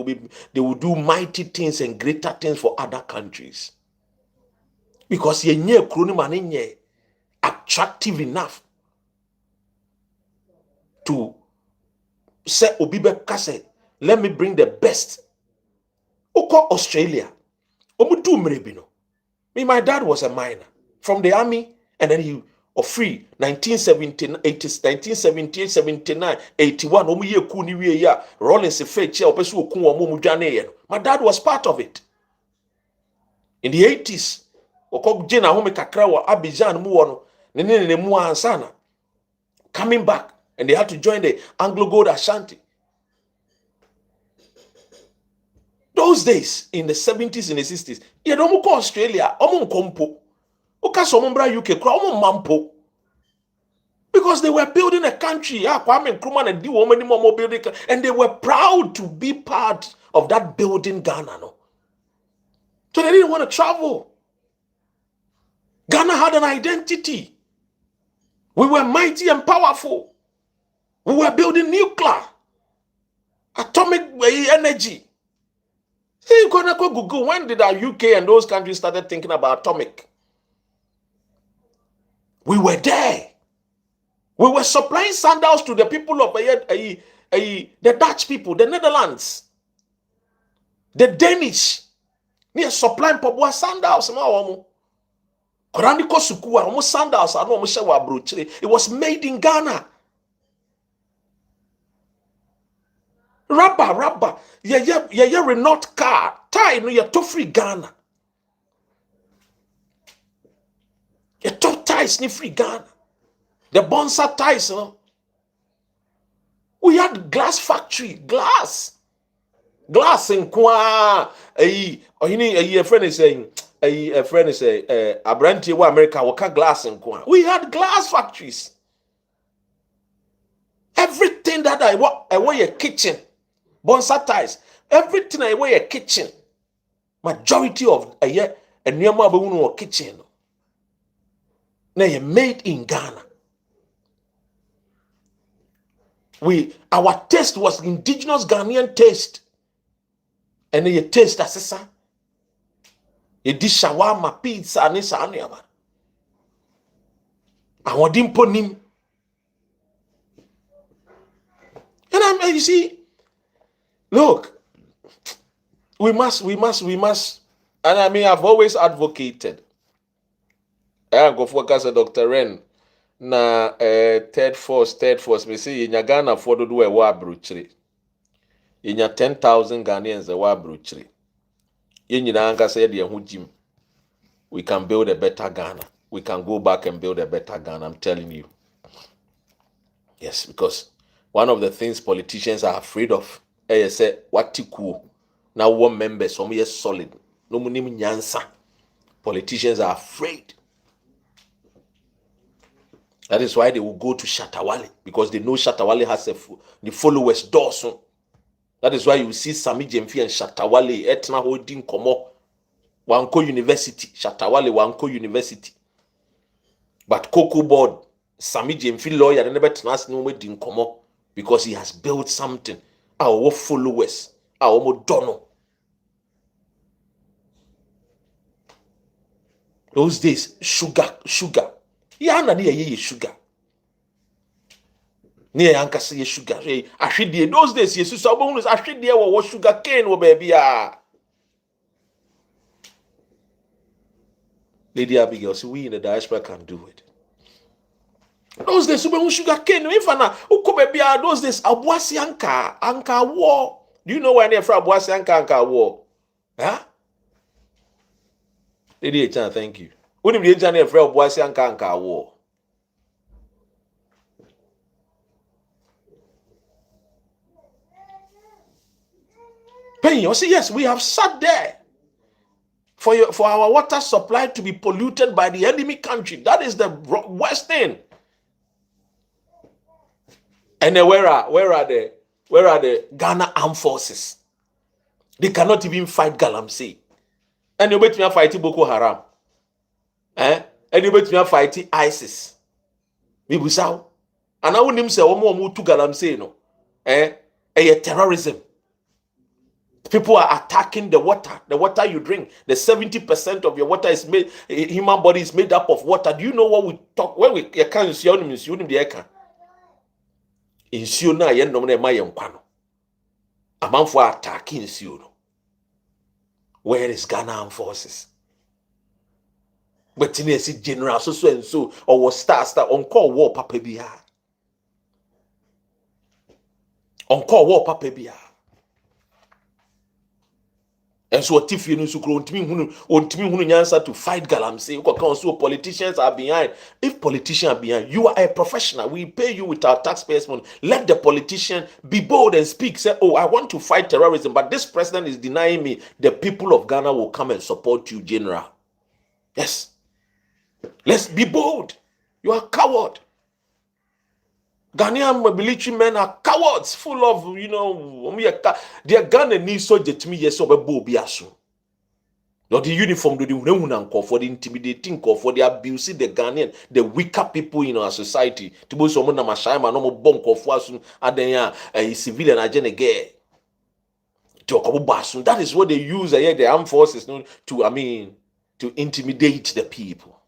they will do mighty things and greater things for other countries. Because ye attractive enough to say Obibe Kase, let me bring the best. Oko Australia. Omudu mrebino. Me, my dad was a miner from the army, and then he free 1978, 79, 81. Omu ye kuni we ya Rollins Fetch opesu okun omu mudwane. My dad was part of it. In the 80s, oko jena home kakra wa Abidjan mu wono. Ne mu ansana. Coming back, and they had to join the Anglo Gold Ashanti. Those days, in the 70s and the 60s, you don't go Australia, kompo. UK, because they were building a country. And they were proud to be part of that building Ghana. No? So they didn't want to travel. Ghana had an identity. We were mighty and powerful. We were building nuclear, atomic energy. You're gonna go Google, when did our UK and those countries started thinking about atomic? We were there. We were supplying sandals to the people of the Dutch people, the Netherlands, the Danish. We are supplying Papua sandals. It was made in Ghana. Rubber. Yeah, Renault car. Tie no ya to free Ghana. Your top ties ni free Ghana. The Bonsa ties, no? We had glass factory, glass in Kwa. A friend is saying, Abranti wa America waka glass in Kwa. We had glass factories. Everything that I want a kitchen. Bonsa ties. Everything I wear a kitchen. Majority of a year and near my kitchen. Now you made in Ghana. Our taste was indigenous Ghanaian taste. And then you taste assessor. You did shawarma, pizza, and this and that. I want him put him. And you see. Look, we must, and I mean, I've always advocated. I go for Dr. Ren, na third force, me say, in Ghana, for to do a war bruchery. In 10,000 Ghanaians, a war bruchery. In Anga said, we can build a better Ghana. We can go back and build a better Ghana, I'm telling you. Yes, because one of the things politicians are afraid of, say what cool. Now one member, some years solid. No munim nyansa. Politicians are afraid. That is why they will go to Shatawale, because they know Shatawale has the followers Dawson. That is why you see Sami Jemfi and Shatawale Etna holding Komo Wanko University. Shatawale Wanko University. But Cocoa Board Sami Jemfi lawyer and never trust no me din komo because he has built something. Our followers, our modono. Those days, sugar. Yeah, na ye sugar. Near Yanka say sugar. Ashidi, those days, yes, so bonus. Ashidi, what sugar cane, oh baby. Lady Abigail, so we in the diaspora can do it. Those days, so sugar cane, if na uko baby, those days, abuasi anka war. Do you know why they're from abuasi anka war? Huh? Lady Echan, thank you. When you be a friend abuasi anka war. Penny, you say yes, we have sat there for our water supply to be polluted by the enemy country. That is the worst thing. And then where are the Ghana armed forces? They cannot even fight Galamsey. And you bet me fighting Boko Haram. And you bet me fighting ISIS. Mibusau. And I wouldn't say omo to Galamsey no. Terrorism. People are attacking the water you drink. The 70% of your water is made, human body is made up of water. Do you know what we talk when we can't see on the air? Insuo na ye nom na ema ye nkwa no. Amanfo attacking insuo no. Where is Ghana Armed Forces? But in a general so and so or was star on call war papa bia. On call war papa bia. And so if you know so ntimi hunu nyansa to fight Galamsey, so politicians are behind. If politicians are behind, you are a professional. We pay you with our taxpayers' money. Let the politician be bold and speak. Say, oh, I want to fight terrorism, but this president is denying me. The people of Ghana will come and support you, General. Yes. Let's be bold. You are a coward. Ghanaian military men are cowards, full of, their Ghana needs soldier to me, yes, over Bobiasu. Not the uniform, the Unan call for the intimidating call for the abusing the Ghanaian, the weaker people in our society. To be someone na mashama, no more bomb of wasun, and a civilian agent gay. That is what they use the armed forces to intimidate the people.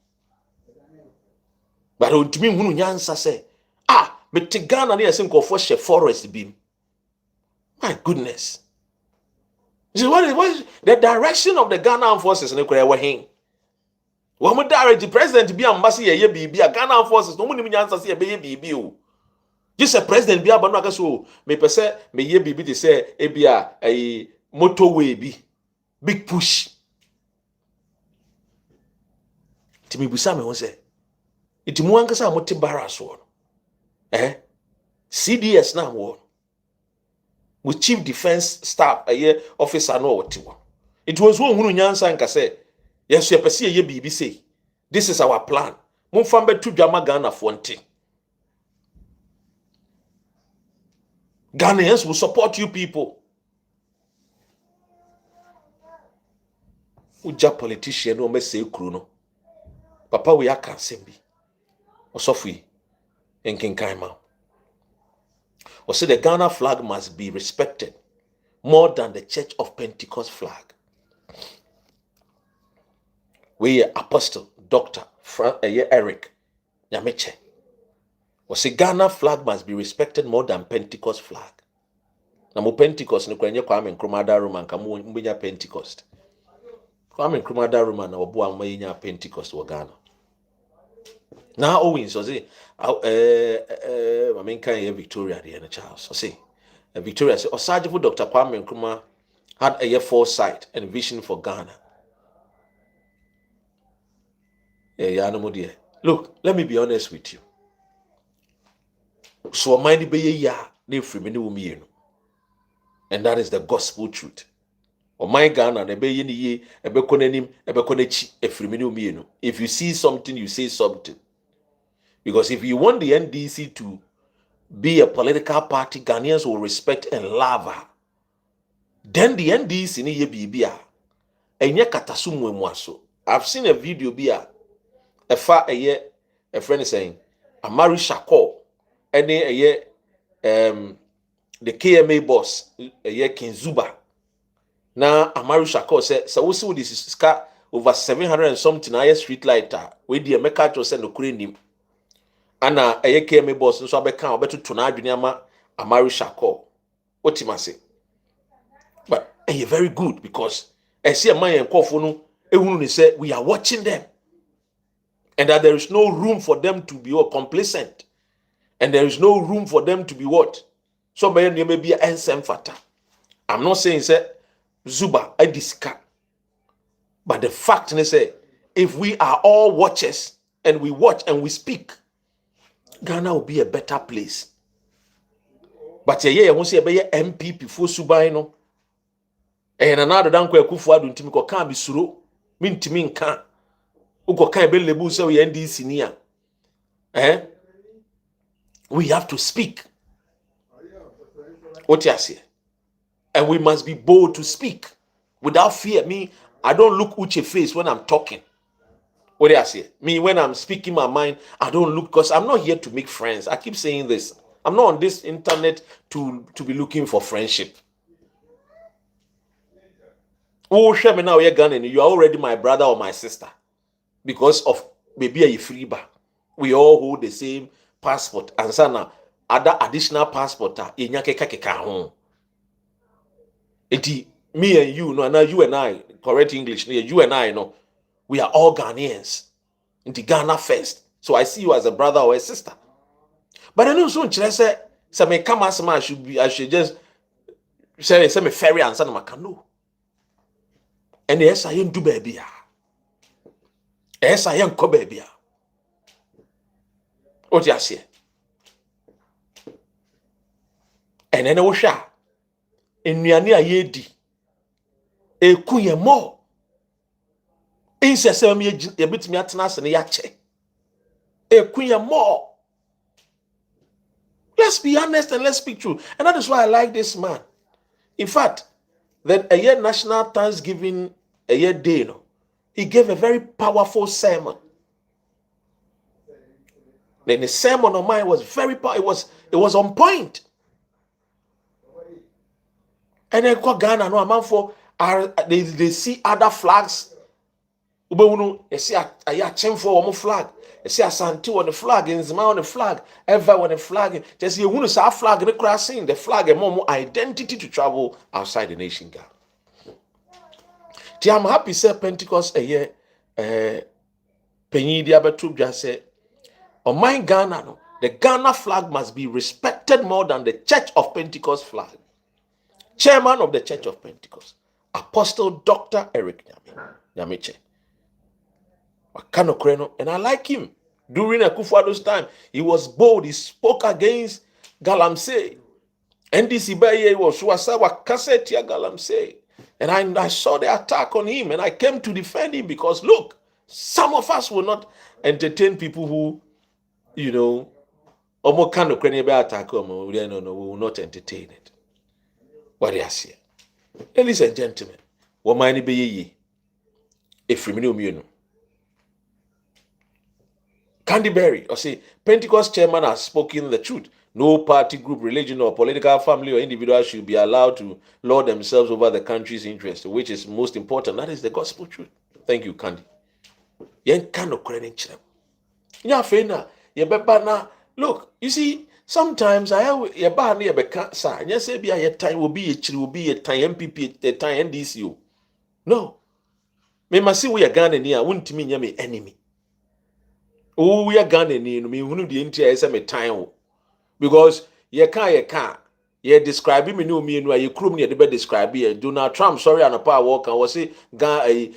But to me, Nyansa say, but Ghana near some for forest beam. My goodness. So what is the direction of the Ghana Armed Forces? No kura wahin. Wo mo direct the president be ambassador ye bibi a Ghana Armed Forces no mo ni nyansa se be ye bibi o. Just a president be abanu aka so me pese me ye bibi te say e bia motorway bi big push. Timi busa me won say itimu ankasa mo te baraso. CDS na wo with chief defense staff officer no what it was one hunu nyansa nka say yes ye pese ye bibi say this is our plan mo fambe to dwama Ghana fonte Ghanaians will support you people. Uja politician no me say kru no papa we aka sembi osofui enkinkan or say the Ghana flag must be respected more than the Church of Pentecost flag. We Apostle Dr. Eric Nyameche. Or say Ghana flag must be respected more than Pentecost flag. Na mo Pentecost no kwenye Kwame Nkrumah Roman kamu mbinya Pentecost. Kwame Nkrumah Roman na obo amanya Pentecost wo Ghana. Now Owens so say I mean can Victoria the child so say Victoria say Osajifo Dr. Kwame Nkrumah had a foresight and vision for Ghana. Look, let me be honest with you. So mind be ya ne free me no. And that is the gospel truth. O my Ghana na be ye ni ye ebe konanim ebe konachi e free me no. If you see something, you say something. Because if you want the NDC to be a political party, Ghanaians will respect and love her. Then the NDC ni ye bibia. Enye katasumwe mwaso. I've seen a video bia. A friend is saying, Amari Shako, any the KMA boss, King Zuba. Now Amari Shako said, so we see this is over 700 and something higher street lighter. We the America to send the Queen. Ana KMA boss, so I become better to Naduniama Amari Shako. What him I say? But very good because I see a man and call for no, say we are watching them. And that there is no room for them to be complacent. And there is no room for them to be what? Somebody may be an fata. I'm not saying say Zuba I discard. But the fact is say if we are all watchers and we watch and we speak, Ghana will be a better place. But I won't say a MP before Subai no. And another danko Kufu adu ntimi ko kan bi suro, mintimi nka. Uko kan be lebu say we NDC nia. We have to speak. What you say? And we must be bold to speak without fear. Me, I don't look Uche face when I'm talking. What do I say? Me, when I'm speaking my mind, I don't look, because I'm not here to make friends. I keep saying this. I'm not on this internet to be looking for friendship. Oh, share me now, you're Ghanian. You are already my brother or my sister. Because of maybe a free bar. We all hold the same passport. And sana other additional passport. Me and you, no, now you and I, correct English, you and I, no, we are all Ghanaians. In the Ghana first. So I see you as a brother or a sister. But I know soon, say me come as I should just say me ferry and son of no. And yes, I am do baby. Yes, I am co baby. What you say? And then I will share. In Niania Yedi. E kuye more. In Sesame, a bit me at Nas and Yache. E kuye more. Let's be honest and let's speak true. And that is why I like this man. In fact, then a year National Thanksgiving, a year day, no, he gave a very powerful sermon. Then the sermon of mine was very powerful. It was on point. And then Ghana, no amount for they see other flags. They see a chain for one flag. They see a Santi on the flag, and Zima on the flag, ever on the flag. Just you want to say a flag in the crossing, the flag and more identity to travel outside the nation. Ghana. I'm happy say Pentecost a year. Penny Diabetu just said, on my Ghana, no, the Ghana flag must be respected more than the Church of Pentecost flag. Chairman of the Church of Pentecost, Apostle Dr. Eric Nyamiche. And I like him. During Akufo-Addo's time, he was bold. He spoke against Galamsey. NDC Baye was Suasawa Kassetia Galamsey. And I saw the attack on him, and I came to defend him because, look, some of us will not entertain people who, you know, almost kind of attack. We will not entertain it. What do you say? Ladies and gentlemen, what mind be ye? If you know, Canterbury, or say Pentecost chairman has spoken the truth. No party, group, religion, or political family or individual should be allowed to lord themselves over the country's interest, which is most important. That is the gospel truth. Thank you, Candy. Look, you see, sometimes I have a bar near Bekasa, and yes, maybe a time will be a time MPP, a time NDCU. No. Me must see we are Ghanaian, wouldn't mean me enemy. Oh, we are Ghanaian, me who the entire SM time. Because ye can't describe me no me no you crew me the describe here. Donald Trump sorry and a power walk and was say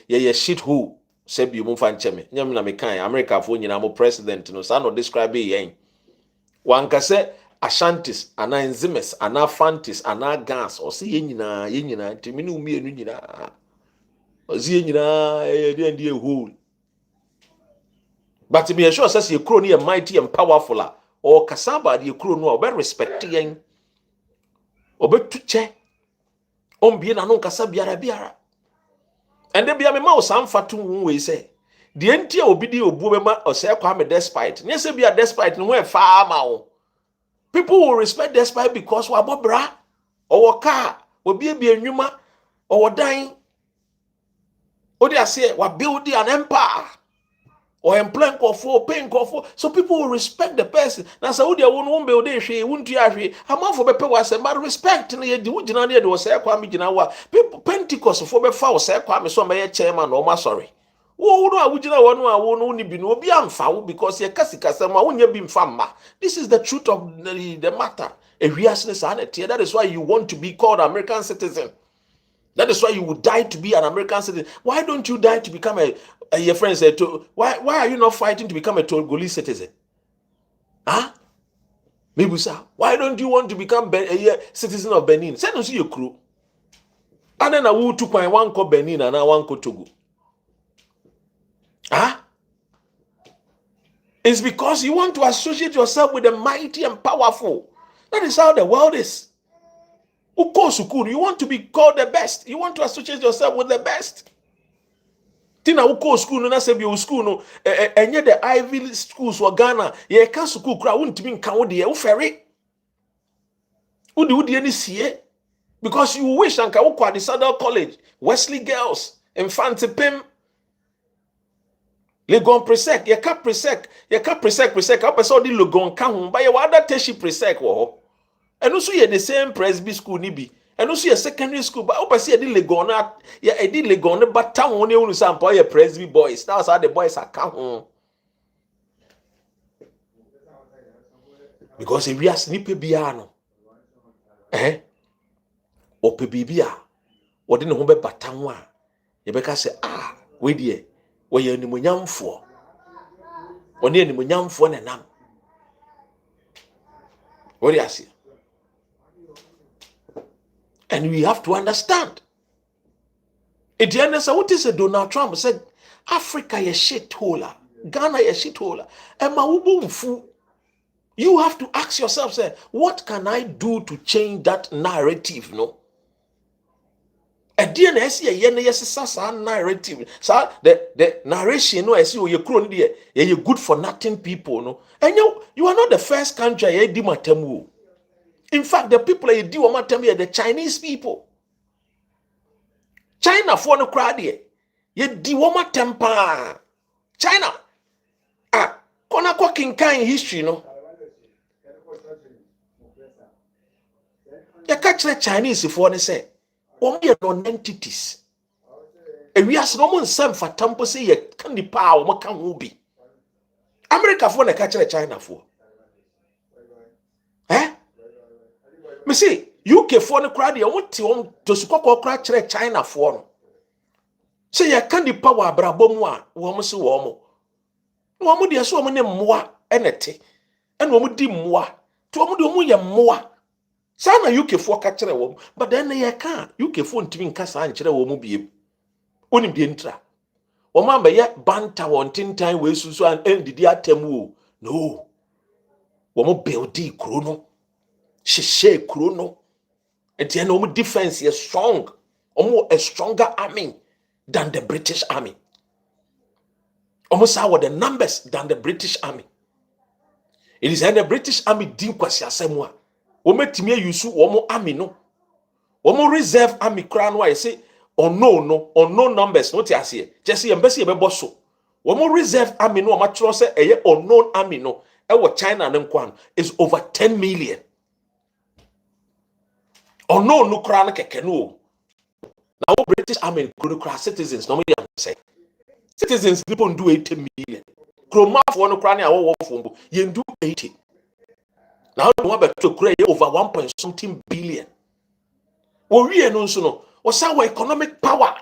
ye shit who say be mu fan cheme. Nyam na me kan America fo nyina mo president no sa no describe yen. Wan ka say Ashantis ana enzymes ana fantis ana gas or say ye nyina ntimi no me enu nyina. O say ye nyina e whole. But to be sure says ye crew ne mighty and powerful. Or kasaba the crew no be respecting obe tuche on bien anon kasa biara and de bia me ma o sam fatu we say the entire obidi obubema or say kwame despite. Yes, be a despite no farmer. People will respect despite because we bra or car will be a nyuma or dying. Or they say we building an empire or employing for paying for. So people will respect the person. Now Saudi won't build a she won't you a month for the was about respect and the original was say kwame jinawa. People Pentecost for the foul say kwame so my chairman or my sorry. Oh no, I would won't only be no be unfoul because you're Casicasama when you be fama. This is the truth of the matter. A reasoness sanity. That is why you want to be called American citizen. That is why you would die to be an American citizen. Why don't you die to become your friend said to why are you not fighting to become a Togolese citizen? Huh? Maybe sir, why don't you want to become a citizen of Benin? Send us your crew. And then I will 2.1 call Benin and I want to Togo. Huh? It's because you want to associate yourself with the mighty and powerful. That is how the world is. You want to be called the best. You want to associate yourself with the best. Tina uko school no na se bi school no enye the Ivy schools for Ghana. Ye ka school kura wuntimi nka wo de ye wo fere. Wo de ni sie because you wish anka wo kwa the Sadal College, Wesley Girls, Infante Pim, Legon Presec, ye ka Presec, I person di Legon ka ho, ba ye wada teshi Presec wo ho. And also ye the same Presby school ni bi. And also ye secondary school, but I see ye di Legon na ye di Legon but town woni unu sample ye Presby boys. That's how the boys are ka ho. Because if we are snipe bia no. Ope bibia. Wode ne ho be batanwo a. Ye be ka say we die we ye animonyamfo. Oni animonyamfo na nam. What do you see? And we have to understand. At the end of what is Donald Trump said, Africa is shitholer, Ghana is shitholer. You have to ask yourself, say, what can I do to change that narrative? No. At the end of the narrative, so the narration, no, I see you're good for nothing people, no. And you are not the first country I did my temu. In fact, the people that do what are the Chinese people. China for no crowd here. You do what temper. China. Kona kwa kinkai history, no. You catch the Chinese if one say, we are non-entities. And we are no one some for temple say you can't be power, what can we be? America for the catch the China for. Me say UK for no crowd you want to sukoko crowd China for no. Say you can't the power brabomwa wo so wo mo de so mo ne mmoa enete ene wo di mmoa to wo de wo ye mmoa sana UK for ka kire wo but then you can UK for ntimi nka sa nkire wo mo biem onim de ntra wo ma ba ye banta won tintan we susu an endidi atemu no wo mo buildi kuro no she kuro no enti na wo defense is strong a stronger army than the British army. Almost how the numbers than the British army. It is in the British army din kwasi asemwa. Wo metimi yusu wo mo army no. Wo mo reserve army kra no I say unknown numbers no ti ase. Just say embassy e be boso. Wo mo reserve army no ma tro say eye unknown army no. E wo China ne nkwan is over 10 million. Unknown no kra no keke no. Now British army kra citizens no me say. Citizens people do 80 million. Kroma for no crane awo fombo. Yen do 80. Now the one to create over 1 point something billion. We no so no. What's our economic power?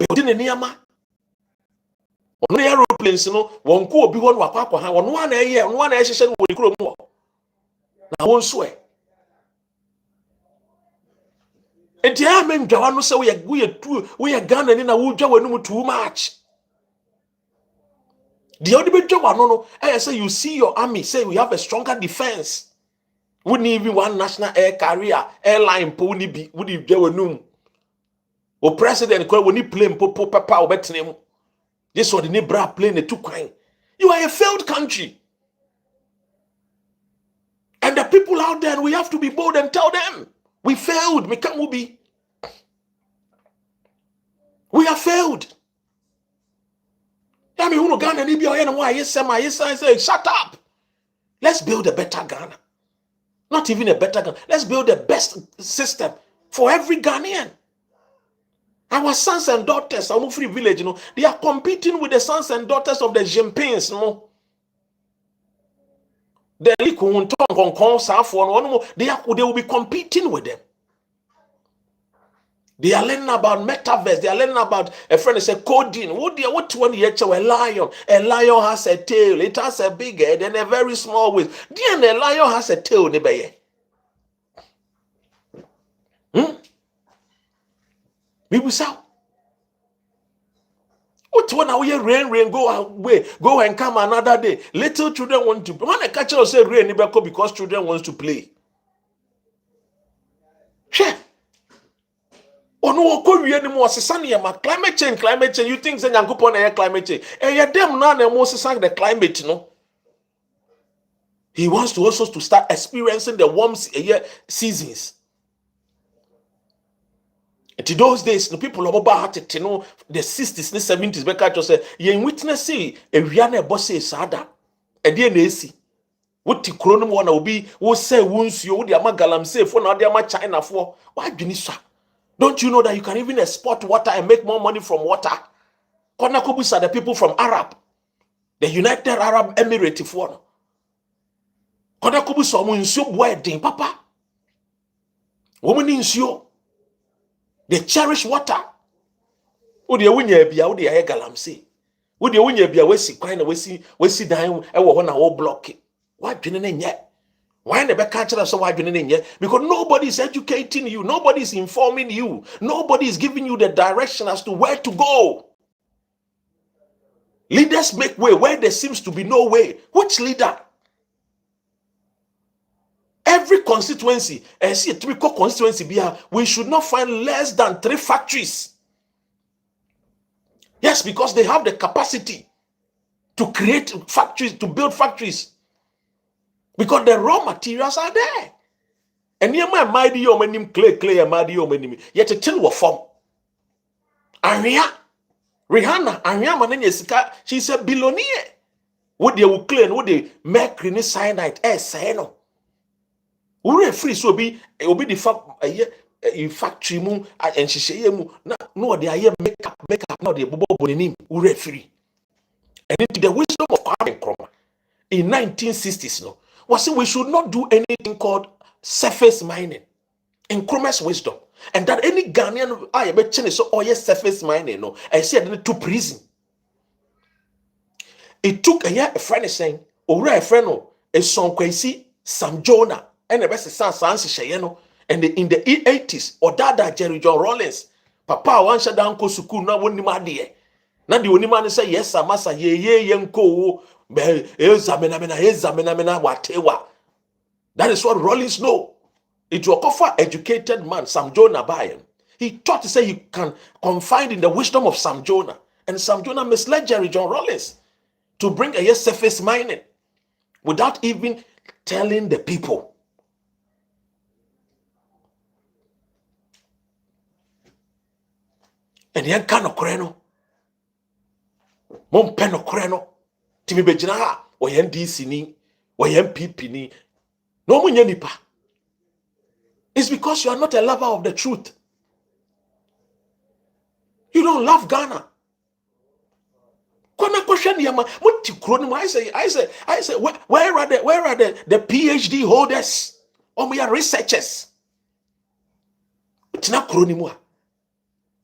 Building a niama. On aeroplanes no won ko obi won wakwa ha won one eye on one ehye no won kuro mu. Na won so e. Enti amen dwa no se we Ghana ni na wo dwa wanum too much. The only bit no I say you see your army say we have a stronger defense. We need even one national air carrier airline po ni bi we di dwa wanum. O president ko woni plane po papa obetene mu. This was the Nebra playing the two coin. You are a failed country. And the people out there, we have to be bold and tell them, we failed. We can't be. We have failed. Shut up. Let's build a better Ghana. Not even a better Ghana. Let's build the best system for every Ghanaian. Our sons and daughters, our free village, they are competing with the sons and daughters of the Jimpings, they will be competing with them. They are learning about metaverse. They are learning about a friend said coding. What one year a lion? A lion has a tail. It has a big head and a very small waist. Then a lion has a tail. Maybe so. What one are we rain go away, go and come another day. Little children want to. When a catcher say rain, because children want to play. Sure. Oh no, climate change. You think say Nyankopon climate change? Them now the most the climate, He wants to also to start experiencing the warm seasons. To those days, the people of about it, the 60s, the 70s, because say you witness see a Rihanna boss is sada, and then AC. What the chronom one will be, will say wounds you, the Amagalam say for now, the Ama China for. Why do you need? Don't you know that you can even export water and make more money from water? Konakobus are the people from Arab, the United Arab Emirates for. Konakobus are Munsio wedding, Papa. Woman in Sio. They cherish water. Would you win your beer? Would you hear Galamse? Would you win your beer? We see kind of we see down. I want to block it. Why didn't it yet? Why never catch us? So why didn't it yet? Because nobody is educating you. Nobody is informing you. Nobody is giving you the direction as to where to go. Leaders make way where there seems to be no way. Which leader? Every constituency, see a typical constituency, we should not find less than 3 factories. Yes, because they have the capacity to create factories, to build factories. Because the raw materials are there. And near my mighty yomanim clay, and mighty yomanim, yet a till form. Rihanna, Mananya, she's a billionaire. Would they will clean, would they make cyanide, no? We free so be it will be the factory mu and she mu no they are make up now the bobo name we free. And into the wisdom of Kwame Nkrumah in 1960s was saying we should not do anything called surface mining. Nkrumah's wisdom, and that any Ghanaian I bet so surface mining I said to prison. It took a friend saying a friend a song kwesi Sam Jonah. And the best is and in the 80s, or Dada Jerry John Rollins, Papa one shut down ko suku na woni madie. Na the only man say yes, massa ye yenko examina whatever. That is what Rollins know. It will offer educated man, Sam Jonah by him. He thought to say he can confide in the wisdom of Sam Jonah. And Sam Jonah misled Jerry John Rollins to bring a surface mining without even telling the people. And yan kano kreno. Mom peno kreno. Timi bejina ha. O yan DC ni. O yan PP ni. No munye nipa. It's because you are not a lover of the truth. You don't love Ghana. Kona question yama. Muti krono. I say. Where are the PhD holders? Or we are researchers. Tina krono mua.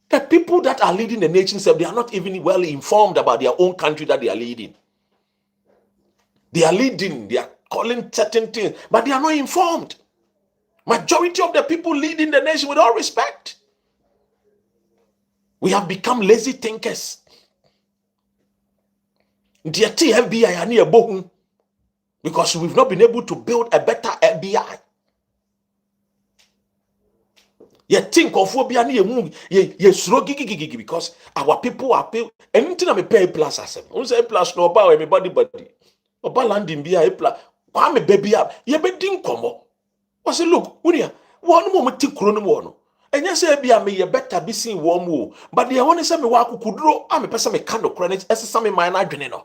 The people that are leading the nations, they are not even well informed about their own country that they are leading. They are leading, they are calling certain things, but they are not informed. Majority of the people leading the nation, with all respect, we have become lazy thinkers. Because we've not been able to build a better FBI. You think of phobia near move, ye slow gigi because our people are pay anything I may pay plus as them. Say plus no about everybody body. Oba landing be a plus. Why me baby up? Ye be din komo. I say look, Unia, one moment ti krono mo. And you say be a me ye better be seen warm wo. But the one say me wa kudro, I'm a person me kind of credit as some my adwene no.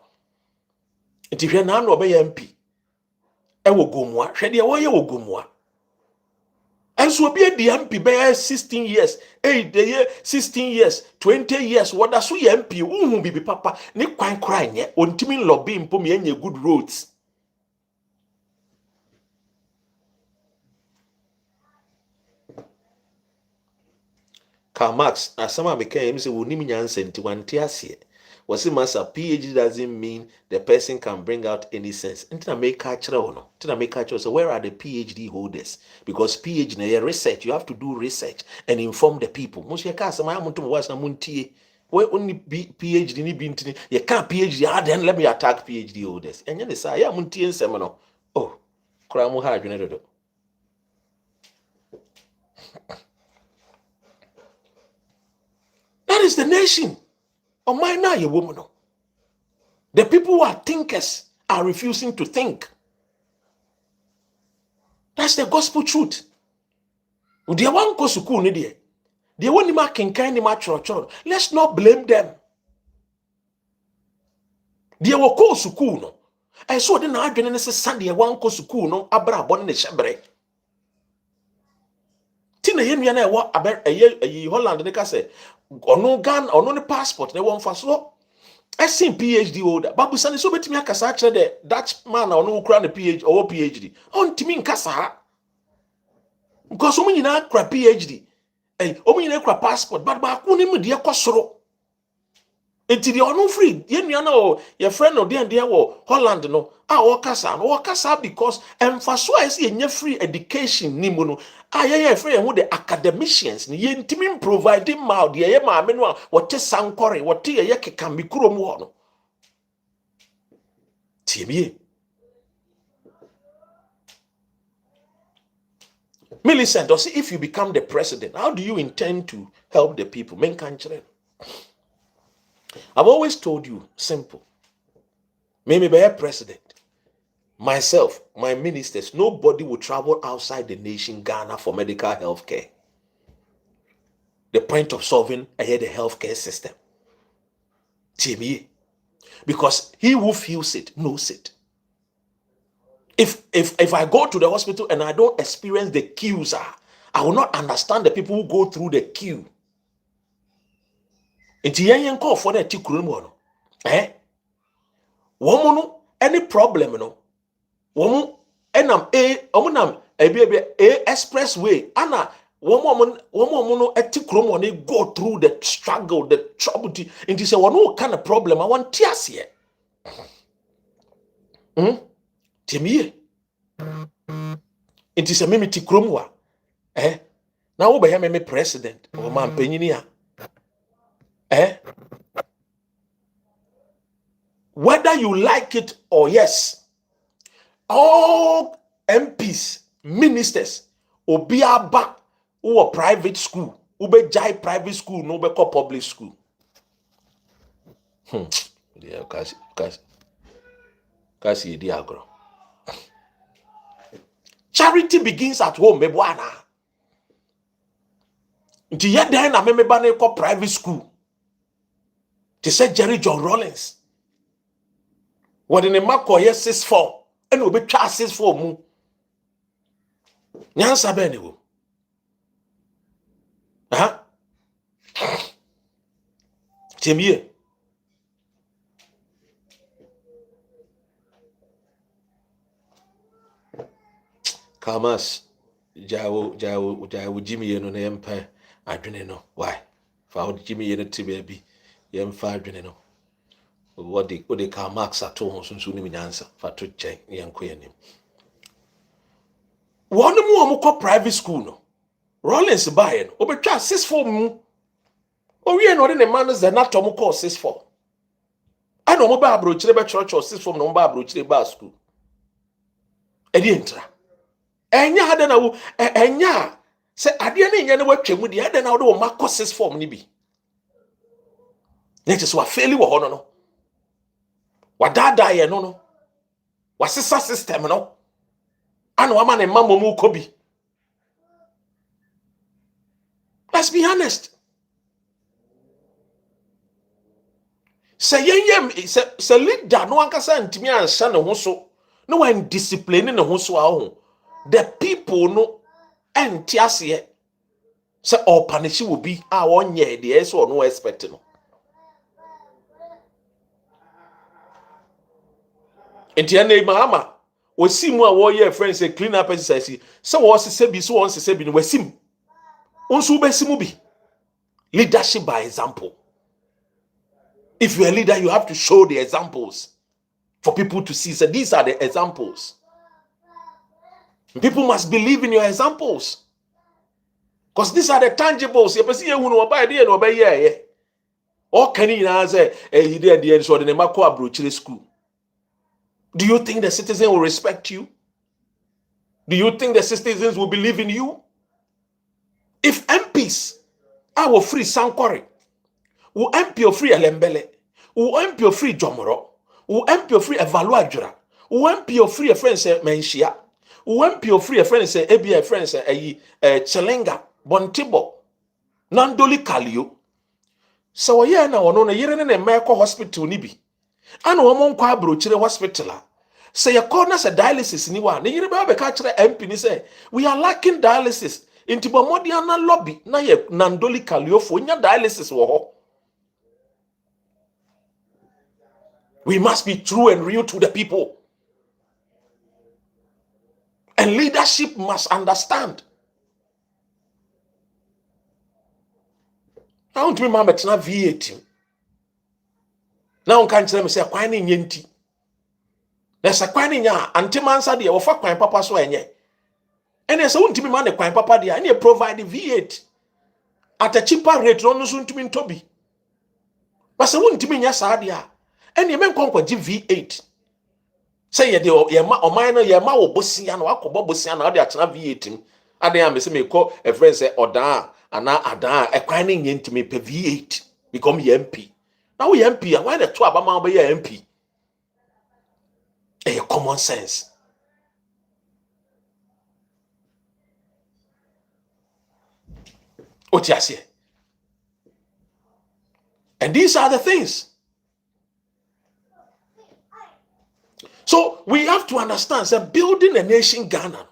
Nti hwe na no be MP. E wo gomwa, hwe de wo ye wo gomwa. And so be the MP by 16 years, 16 years, 20 years, what that's we MP, who be papa, ni quite crying, yeah, on Timmy lobby in Pomi and good roads. Karl Marx, as some became say, will Nimian sent to one tiasie. Was it master PhD doesn't mean the person can bring out any sense. Until I make catch no. Until I make catch so where are the PhD holders? Because PhD research, you have to do research and inform the people. Most you can't say my was muntie. Where only PhD ni binti you can't PhD. Then let me attack PhD holders. And then they say, yeah, muntie seminar. Oh, kramu hard you know. That is the nation. Oh my now you woman. The people who are thinkers are refusing to think. That's the gospel truth. They want go school ni there. They want ma kinkan ni ma church. Let's not blame them. They will go school no. I saw the na adwene ne se Sunday wan go school no abra abon ne hyebre. Ti na yenu na e wo aber Holland ne ka se ono Ghana ono ne passport ne won fa so. I seen PhD holder. Babu Sani so betimi akasa akere the Dutch man ono kura ne PhD or PhD. On timi nkasa. Because omo nyina kura PhD. Omo nyina kura passport but ba ko ne mu de ekosoro. Enti de ono free. Ye nua na o your friend no de wo Holland no. O kasa because emfaso is ye free education ni mu no. Ye free who the academicians ni ye ntimi providing ma de ye ma me no a wote sankore wote ye keka mikuro mu ho no. Tiemie. Millicent, or see if you become the president, how do you intend to help the people? Men can't. I've always told you, simple. Maybe be a president. Myself, my ministers, nobody will travel outside the nation, Ghana, for medical health care. The point of solving the healthcare system. TME. Because he who feels it knows it. If I go to the hospital and I don't experience the queues, I will not understand the people who go through the queue. Inti yen call for the tikuru no. Woman any problem no. Woman enam omunam expressway ana woman no tikuru no go through the struggle, the trouble. Inti say one kind of problem I want tears here. Timie. Inti say me tikuru wa. Na wo be hear me president o man panyini a. Whether you like it or yes, all MPs, ministers, obiaba who are private school, who be jai private school, no be call public school. Yeah, kasi diagro. Charity begins at home, me bwana. Nti ye den na me ba na call private school. They said Jerry John Rollins. What in the mark or yes 6'4", and will be charged 6'4" mu. Nyansa bene wo. Timie. Kamas jawo Jimmy no na empire adwene no. Why? For Jimmy no ti baby. Yem fa adwene no. What they call Marx at home so ni nyansa fa to chen yen koyanim. One mu call private school no. Rollins buy no. Obetwa 6'4" mu. Owie no de man is not to call 6'4". I know mo ba abrochire be church or 6'4" no ba abrochire ba school. E di entra. Enya hade na wo enya Say adeɛ ne nyɛ ne watwa mu deɛ ɛdɛ na wode wo ma courses form ne bi. Ne kyɛ sɛ wafeeli wɔ hɔ no. Wadaadaa yɛ no no. Wasesa system no. Ana wama ne mma mmom kɔ bi. Let's be honest. Say say leader no ankasa ntimi ansa ne ho so. No one discipline ne ho so a the people no enti ase say all punish will be a onye the so no expect no. Enti ane mama osi mu a wo ye friends say clean up exercise say wo sese bi so won sese bi no wasim. Onso besimu bi. Leadership by example. If you're a leader, you have to show the examples for people to see. So these are the examples. People must believe in your examples. Because these are the tangibles. You see, you know, by the end of the year, all can you say, he did the end, so the Mako Abrochile school. Do you think the citizens will respect you? Do you think the citizens will believe in you? If MPs are free Sankwari, who MP free Alembele, who MP free Jomoro, who MP free Evaluajura, who MP free a friend say Menshia, who MP free a friend say ABA friend say Chelenga, Bontibo, Nandoli Kalio. So yeah na ono na yere ne Meko hospital ni bi. Ana wo kwa Abrochire hospital. Say your corner say dialysis ni wa. Ne yere ba be ka kire MP ni say we are lacking dialysis. Inti bomodi ana lobby na ye Nandoli Kalio fo nya dialysis wo ho. We must be true and real to the people. And leadership must understand. I want to remember it's not V18. Now I can't tell me say kwan ni nyenti. Na sa kwan ni nya antimansa de wo fa kwan papa so enye. Ene se wontimi ma ne kwan papa de ene provide V8 at a cheaper rate no so ntimi ntobi. But se wontimi nya sa de a ene men konkwa gi V8. Say ye de ye ma oman no ye ma wo bosia no akobo bosia na de atena V8 ade am se me call a friend say odan ana adan e kwan ni nyentimi pe V8 become MP. Now we MP, and why the two abama be MP? A common sense. What you say? And these are the things. So we have to understand that building a nation Ghana,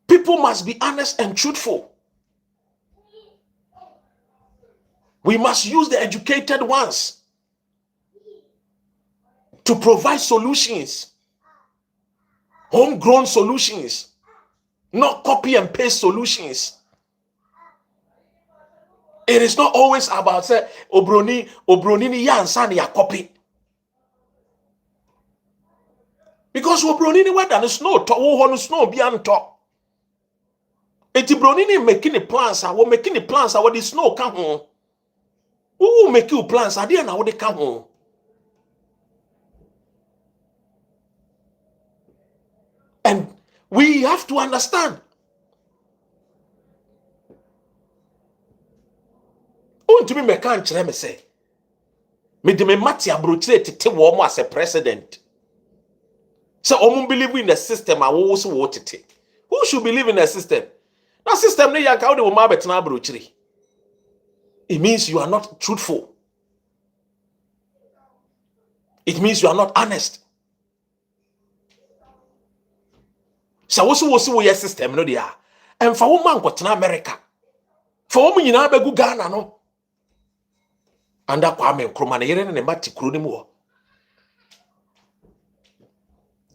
people must be honest and truthful. We must use the educated ones to provide solutions, homegrown solutions, not copy and paste solutions. It is not always about say obroni ni yansa ni ya copy. Because obroni ni whether the snow to wo no snow bi anto. Eti broni ni making the plans, we making the plans what the snow come home. Who will make you plans? I didn't know they come home. And we have to understand. To me, me can't tell me say. Me de me mati abrochire tete wo mo as a president. So omo believe in the system I wo so wo tete. Who should believe in the system? That system ne yanka wo de wo ma betena abrochire. It means you are not truthful. It means you are not honest. So wo your system no dia. And for woman kwotena America. For woman nyina begu Ghana no. Anda Kwame Nkrumah na yere ne mati kuro ni mu ho.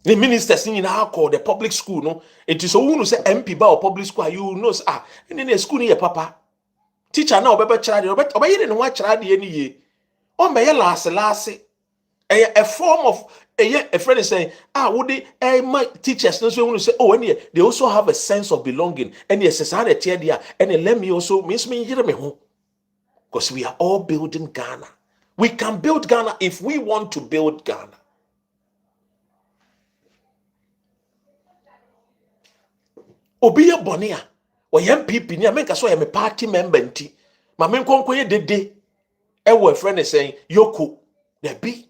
The ministers nyina call the public school no. It is so who say MP ba or public school you know in the school ni your papa. Teacher na obebe chira de obeye ne ho chira de ni ye. O meye lase a form of a friend is saying would my teachers no so say oh and they also have a sense of belonging and yes say how tear there and let me also means me yire me ho because we are all building Ghana. We can build Ghana if we want to build Ghana. Obiya bonia MPP ni amenka so me party member nti ma me nkonko ye dede ewo friend is saying yoko na bi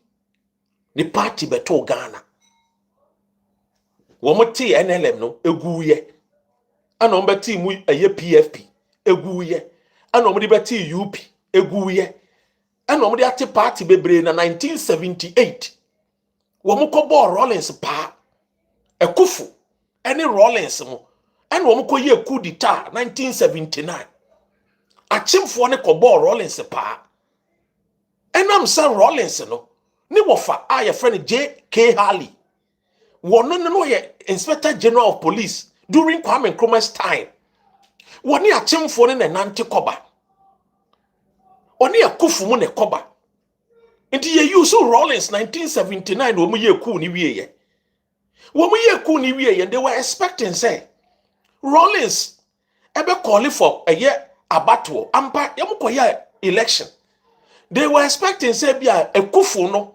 ni party beto Ghana wo mo te NLM no eguye ana o beti mu eye PFP eguye ana o mo de beti UP eguye ana o mo de ate party bebre na 1978 wo mo ko ball Rollins pa ekufu ene Rollins mo ana wo mo ko ye coup d'etat 1979 achimfo ne ko ball Rollins pa enam sa Rollins no ni wofa a ye friend J.K. Harley wono no ye Inspector General of Police during Kwame Nkrumah's time woni achimfo ne nante koba oni akufu mu ne koba nti ye use Rollins 1979 wo mu ye coup ni wie ye wo mu ye coup ni wie ye they were expecting say Rollins ebe call for a year abattoir ampa yam koya election. They were expecting say bia ekufu no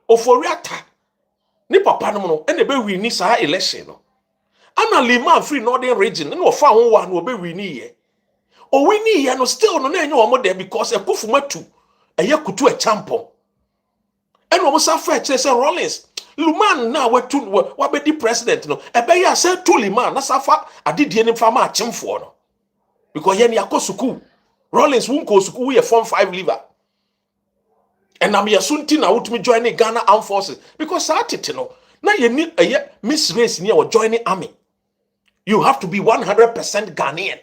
oforiata ni papa no no ene be win sa election no ana Liman free northern region no ofa ho wa no be win ye o win ye no still no na enye o mo there because ekufu matu eye kutu e champion ene o mo sa fa say Rollins Luman na watu wa be di president no ebe ya say to Liman na safa adidie ni fama achimfo no because ye ni akosuku Rollins won ko suku we form 5 liver. And I'm yasunti na utumi joining Ghana Armed Forces because satete no na ye need a miss race near or joining army. You have to be 100% Ghanaian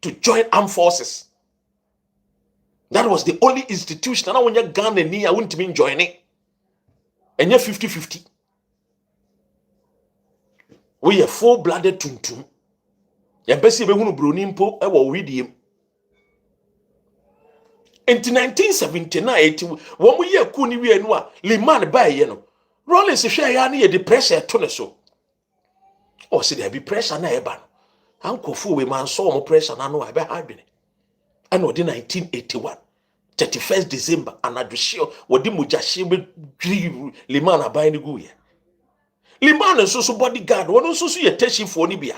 to join armed forces. That was the only institution. And when you're Ghanaian, I wouldn't mean joining. And you're 50-50. We are full-blooded tuntum. Ya besi be hunu bronimpo ewa widim. In 1979, when we hear Kuni Wienwa, Liman by Yeno, Rollins share yani the pressure to so. Or see there be pressure na eban. Uncle Fu we man saw more pressure na no ebe hard. And what in 1981, 31st December, and I do sure what the Mujashi will Liman abaying the guye. Liman and so bodyguard, one also see a teshi for Nibia.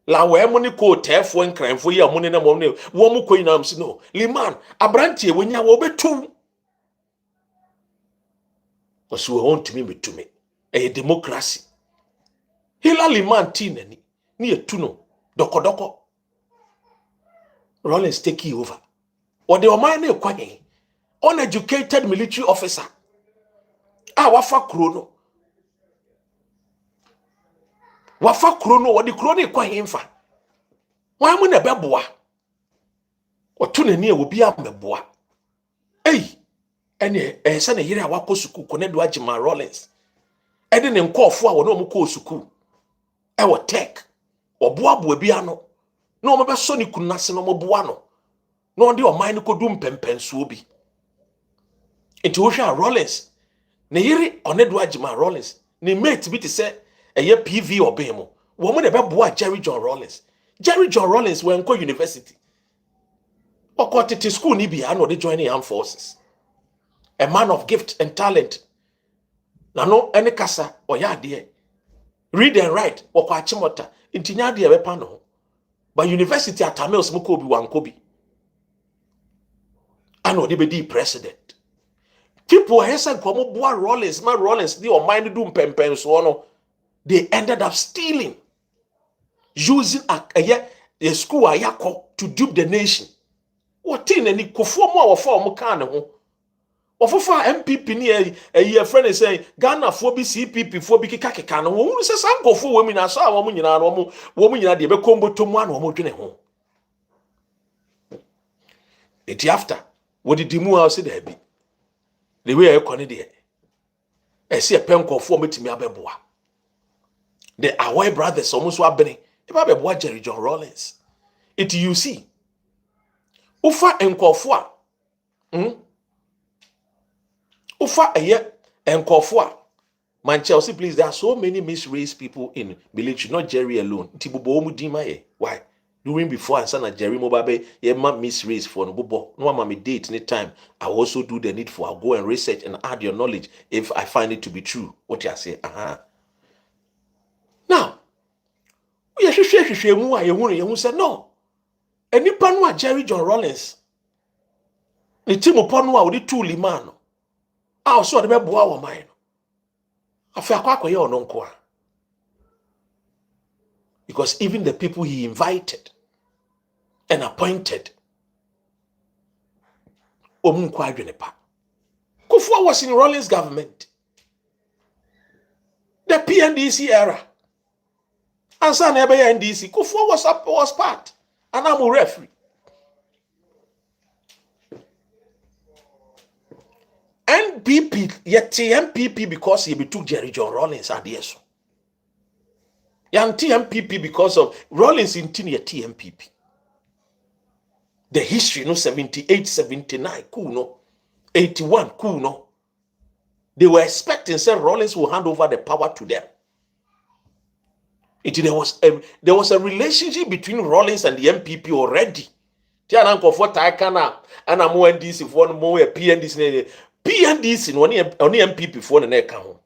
La we money ko tef when crime for your money na money wo mu ko inam si no Liman abrantie wonya wo betu oso wo ntumi betumi e democracy hila Liman tinani ni etu no dokodoko Rollins take over or the oman na ekwanye uneducated military officer wafa kuro no wodi kuro ne kwa hemfa wan mu na beboa otu na ni e obi ameboa ene se na yire awakọ suku ko ne do agima Rollins ede ne nkofo a wona omukọ suku wo tech oboaboa bi ano na o mebe so ni kunase no moboa no na onde o man ko dum pempensuo bi enti wo hwa Rollins ne yire one do agima Rollins ne mate bi te se eye PV obemo wo mo ne beboa Jerry John Rollins when go university or to school ni bia no dey join the armed forces. A man of gift and talent. Na no any kasa or ya de. Read and write or kwa chimota intinya de be pa no. But university at Tamils muko bi wan kobi. Ano de be di president. People hesa komo boa Rollins the or mind do pempen so no. They ended up stealing, using a school ayako to dupe the nation. What in any kofo mo form can ho. Ofofa MPP ni a friend is saying Ghana for be CPP for be kika no. Who say some kofo women na so a wo nyina no wo nyina de be kombo to mu an wo dwene ho. Eti after what did dimu house there be? The way I kon there. E see a pen kofo metimi abeboa. The Away brothers almost were bene. If I be Jerry John Rollins, it you see. Ufa enkofua. Ufa enkofua. Man Chelsea, please. There are so many misraised people in military, not Jerry alone. Tibubo mudima. Why? Doing before and son Jerry Mobabe, ye ma misraised for no bubo. No mama date any time. I also do the need for. I'll go and research and add your knowledge if I find it to be true. What you say? Now, We hwehwehwehwe mu a yehu say no. Enipa no a Jerry John Rawlings. Ni timu ponu a odi tu liman no. A so de beboa wo man no. Afi akwakoye ono nko a. Because even the people he invited and appointed Omunkwa adwenepa. Kufuor was in Rawlings government. The PNDC era. And son NDC. Kufuor was part. And I'm a referee. NPP, yet TMPP because he took Jerry John Rawlings at the ESO. Yan TMPP because of Rawlings in TMPP. The history, no 78, 79, cool, no 81, cool, no. They were expecting that Rawlings will hand over the power to them. There was a relationship between Rawlings and the MPP already. Tiana nko for taikana ana mo NDC for no mo PNDC no oni MPP for na ka ho.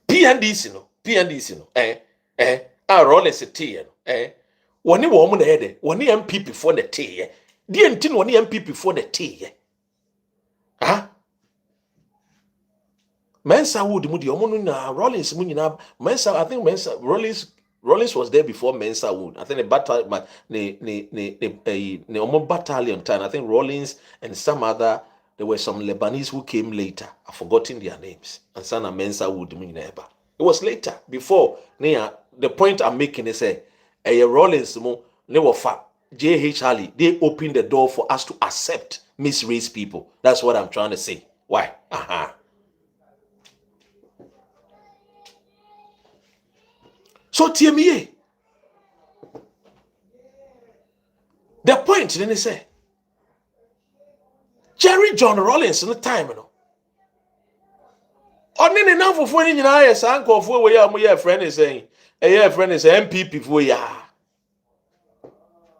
PNDC no Rawlings tie no woni wo mo na yede woni MPP for na tie die ntin woni MPP for na tie Mensa Wood mu di omo no na Rawlings mu nyina Mensa I think Mensa Rawlings was there before Mensa Wood. I think the battalion time. I think Rawlings and some other, there were some Lebanese who came later. I've forgotten their names. And Sana Mensa Wood. It was later, before. The point I'm making is Rawlings, J.H. Halley, they opened the door for us to accept mis-race people. That's what I'm trying to say. Why? So TME. The point then they say Jerry John Rawlings in the time, you know. Only enough of when you know uncle for where your friend is saying, a friend is MPP for ya.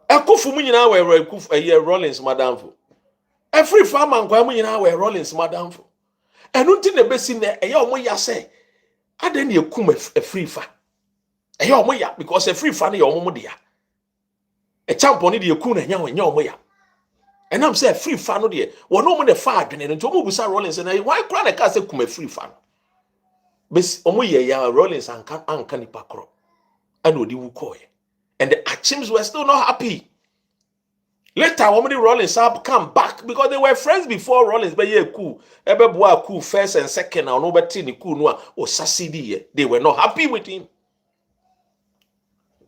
A kufu munina where a year Rawlings, madam. A free farmer and Guamunina where Rawlings, madam. And until the best in there, a young way say, I didn't you come a free fa. Because a free funny or modia. A champ on the kun and young way. And I'm saying free fan, dear. Well, no more the far and to move Rawlings and why cry a castle come a free fan. Miss Omoya ya Rawlings and uncanny pacro. I know the Wukoy. And the Achims were still not happy. Later, woman Rawlings up come back because they were friends before Rawlings, but yeah, cool. Ebeboa cool first and second, or no better cool no or sassidi. They were not happy with him.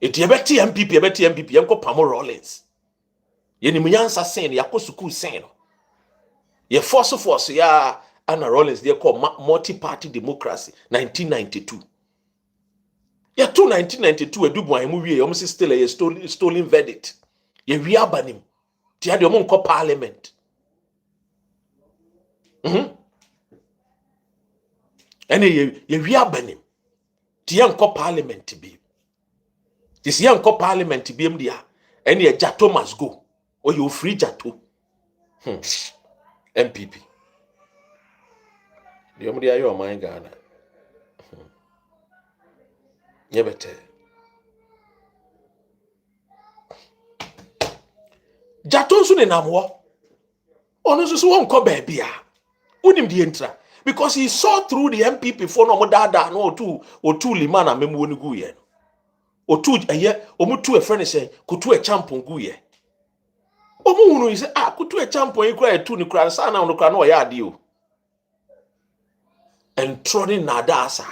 It yebeti MPP yanko pamo Rawlings. Yeni munyansa sen yako suku sen. Ye force ya Anna Rawlings they call multi-party democracy 1992. Ya 1992 edubu ahimu wie yom si still a stolen verdict. Ye wi abanim. Ti ade omo nko parliament. Ene ye wi abanim. Ti yanko parliament bi. This young parliament BM dia and your Jato must go or you free Jato. MPP. The only are your mind Ghana. Yebete. Jato soon in Amwa. Honestly, so won't come baby. Wouldn't the entra because he saw through the MPP for no dada no two limana memu guyen. Otu eye omutu e friend say kutu e champon guye omuhunu yi say kutu e champon yi kura etu ni kura sa na no kura no ya ade o entroni nadasa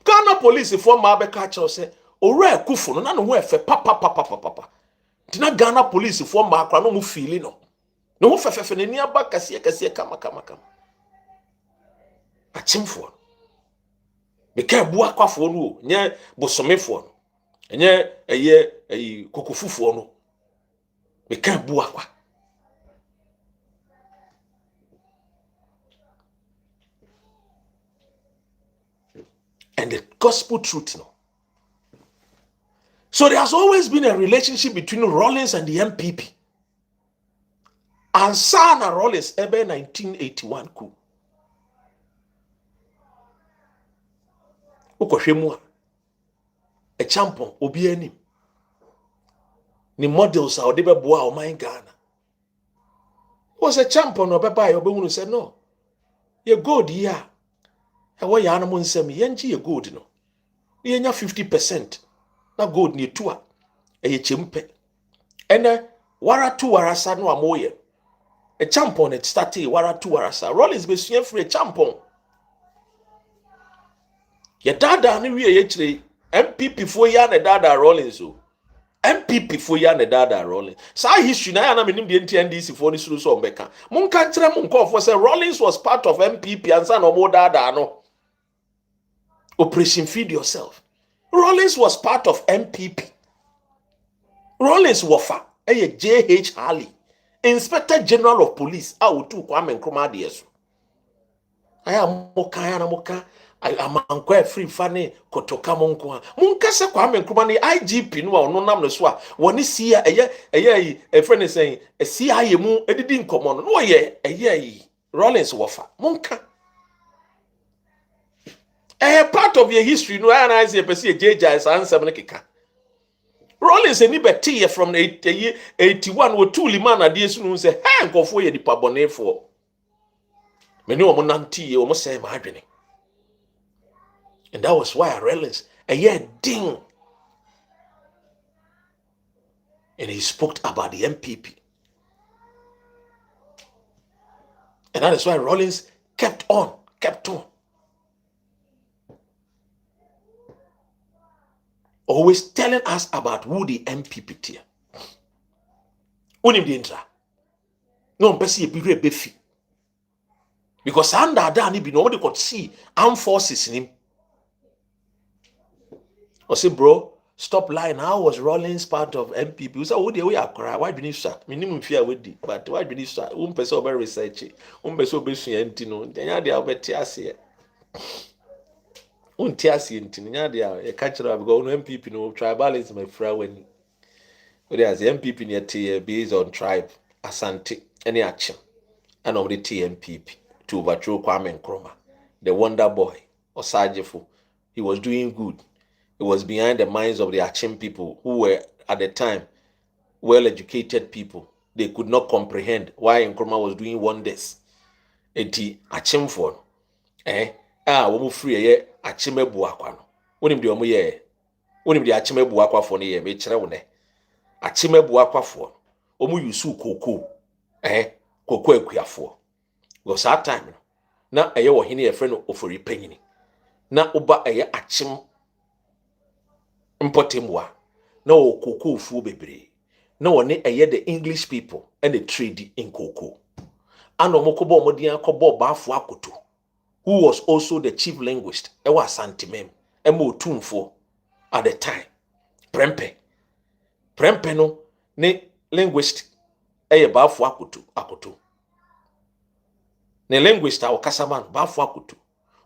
Ghana police for ma be catch us say ora ekufu no na no ho efe papa tina Ghana police for ma akra no mu feel no ho fefefe ne ni aba kase kama achimfo Meka bua kwafo no nye bosomefo no nye eye kokofufo no meka bua kwa and the gospel truth no. So there has always been a relationship between Rawlings and the MPP and Sana Rawlings ebe 1981 coup Ukohwemu a champion obi anim. Ni models a ode beboa o man Ghana. Was a champion or beba obehunu say no. Ye gold here. E wo ya anamo nsem yenji ye gold no. Ye nya 50%. Na gold ni tua. E ye chempe. Ene wara tu warasa no amoye. A champion it started wara tu warasa. Rollins be suen free champion. Ye dada ni wie ye chire MPP fo ya na dada Rollins o. MPP fo ya na dada Rollins. Sa history na ya na menim de NDC fo ni suru so mbeka. Mon kan kire mon call for say Rollins was part of MPP and say no more dada no. Operation Feed Yourself. Rollins was part of MPP. Rollins wafa eye JH Harley, Inspector General of Police a otu Kwame Nkrumah de so. Aya moka ya na moka amankwa free fane kotoka monko monka se Kwame Nkrumah ni IGP no ono nam no so a woni sia eye a friend is saying a CIA mu edidi nkomo no ye eye Rollins wafa monka part of your history no I say person JJ is answer me keka. Rollins any betie from 81 wo two liman ade su no say ha nkofo ye dipa bonefo many o mo nanti o mo say ma adwene. And that was why I realized a year ding. And he spoke about the MPP. And that is why Rollins kept on. Always telling us about who the MPP tier. Unim the intra. No person be befi. Because under that be nobody could see armed forces in him. I say, bro, stop lying. How was Rollins part of MPP? You say, oh, the way I cry. Why do you say? Minimum fear with it. But why do you say? Person over research. Person be scientino. Then you are better here. Tiasi intino. You are catch up because MPP no tribalism. My friend, when there's MPP near T based on tribe, Asante, any action, and of the TMPP to overthrow Kwame Nkrumah, the Wonder Boy or Sajifo. He was doing good. It was behind the minds of the Achim people who were, at the time, well-educated people. They could not comprehend why Nkrumah was doing wonders. Eti Achim for womu free Achim ebuakwa no. Wonim de omo ye. Wonim de Achim ebuakwa for ne ye me kire wo ne. Achim ebuakwa for. Omu yusu koko. Koko akuafo. Because that time no. Na eye wo hene ye frɛ no ofori panyini. Na oba eye Achim Mpotemwa, no cocoa fu bebre. No one the English people and the trade in cocoa. And Omokobo Modian Kobo Bafu Akutu, who was also the chief linguist, Ewa Santimem, Emo Tunfo at the time. Prempe no, ne linguist, Bafu Akutu. Ne linguist, our Casaman, Bafu Akutu.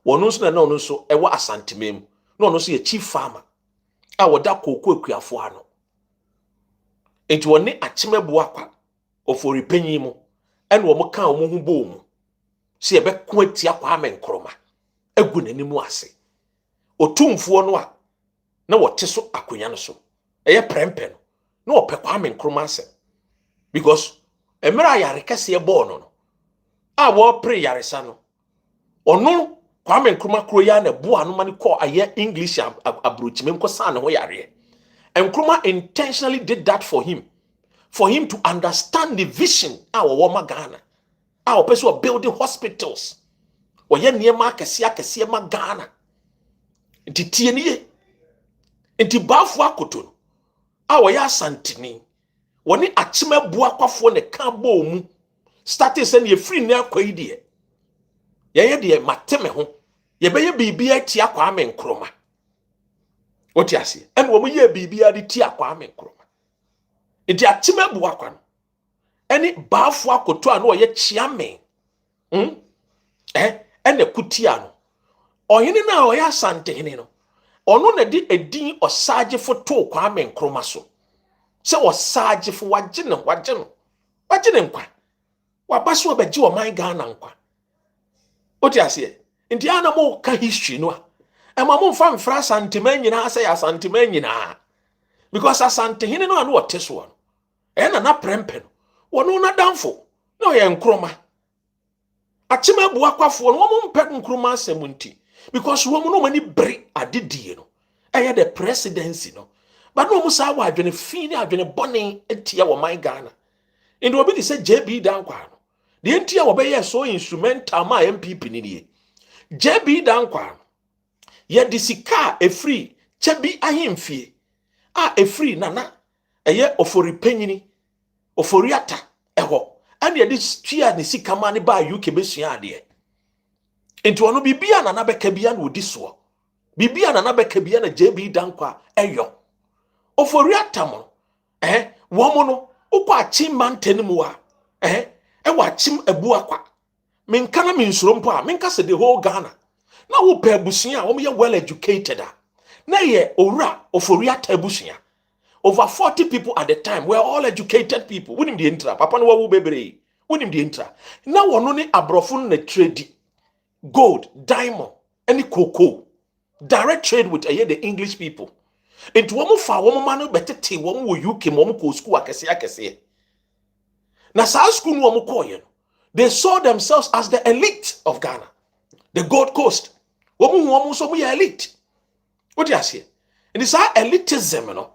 One no so Ewa Santimem, no see a chief farmer. Awoda koko akuafo ano enti woni achimebu akwa ofori panyin mu ene wo mo kan wo hu bo mu se ebe ko atia Kwame Nkrumah agu nanimu ase otumfo no a na wote so akonya no so eye prempe no na ope Kwame Nkrumah ase because emira yare kase bo no a wo pre yare sa no ono Kwame Nkrumah kroya na bo anu mani call aye English abrochimem ko san ho yare. And Nkrumah intentionally did that for him to understand the vision our woman Ghana. Our person were building hospitals. Oye niema kese ma Ghana. Nti tienie. Nti bafu akoto. Our ya santini. Woni achime bo akwafo ne kan bo mu. Starting say ye free na akoyidie. Ye de mateme ho. Ye beye bibia tia Kwame Nkrumah. Oti ase. En wo mu ye bibia de tia Kwame Nkrumah. Enti atime bu akwa no. Eni baafo akoto a no ye chiame. Ene kutia no. Ohene na oya asante hene no. Ono na di edin osaje foto Kwame Nkrumah so. Se osaje fo waje ne nkwa. Wabaso obaji o man Ghana nkwa. Oti ase. Nti ana mo ka history no a Ema mo mfa mfra asantema nyina say asantema nyina. Because asante hene no anu oteso no. Na na prempe no. Wono na damfo. Na ye nkroma. Achima bua kwafo no mo mpek nkroma asemunti. Because wo no mani bere adedie no. The presidency no. But no musa wa adwene fi ni adwene bone etia wo man Ghana. Indi obi say JB Dankwa no. The entia wo be so instrumental ma MPP ni nie. JB Dankwa ye disika efri chebi ahemfie efri nana ofori panyini ofori ata eho ane ye tua ne sika ma ne ba UK besua ade enti ono bibia nana beka bia na odi so bibia nana beka bia na JB Dankwa eyo ofori ata mo wo mo no ukwa achim mantene mu a wa achim abu akwa menka na mensuro mpo a menka se the whole Ghana na wo pe abusia wo ye well educated na ye owura ofori ata abusia over 40 people at the time were all educated people wonim the intra papa no wo bebre wonim the intra na wono ne abrofo na trade gold diamond any cocoa direct trade with the English people into wo fa wo ma no betete wo wo UK mo ko school akese na sa school no wo ko ye no they saw themselves as the elite of Ghana, the Gold Coast. Womu so mu elite. What you say? And it's our elitism, no.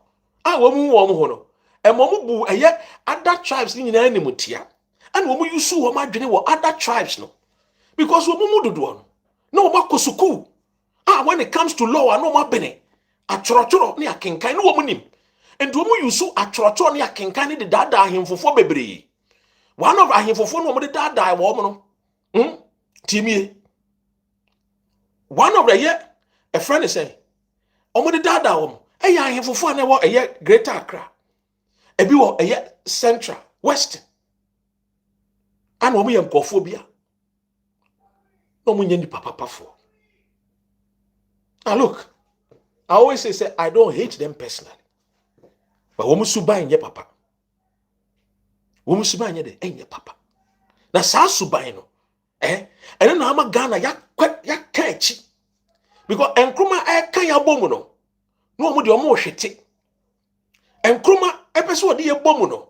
Womu ho no. E momu bu other tribes ni nyina animutia. And womu yusu wo madwene wo other tribes no. Because womu mududu no. No ma kosuku. When it comes to law, no ma bene. Atchoro ni akenkan no womu nim. And womu yusu atchoro ni akenkan ni de dada ahemfofo bebre. One of ahemfofo no mo de dada wo mo no. Timie. One of the year, a friend is saying, "Omo de dada wom, ahemfofo na wo Greater Accra. Ebi wo Central, West. And wo mo ye nkofobia. No mo nyani papapafo. Now look, I always say I don't hate them personally. But wo mo suban ye papa. Wo mo suban ye de enye papa. Na sa suban no, ene na ama Ghana ya kachi. Because enkroma kan ya bomu no. No mo de omo hwete. Enkroma epese odi ye bomu no.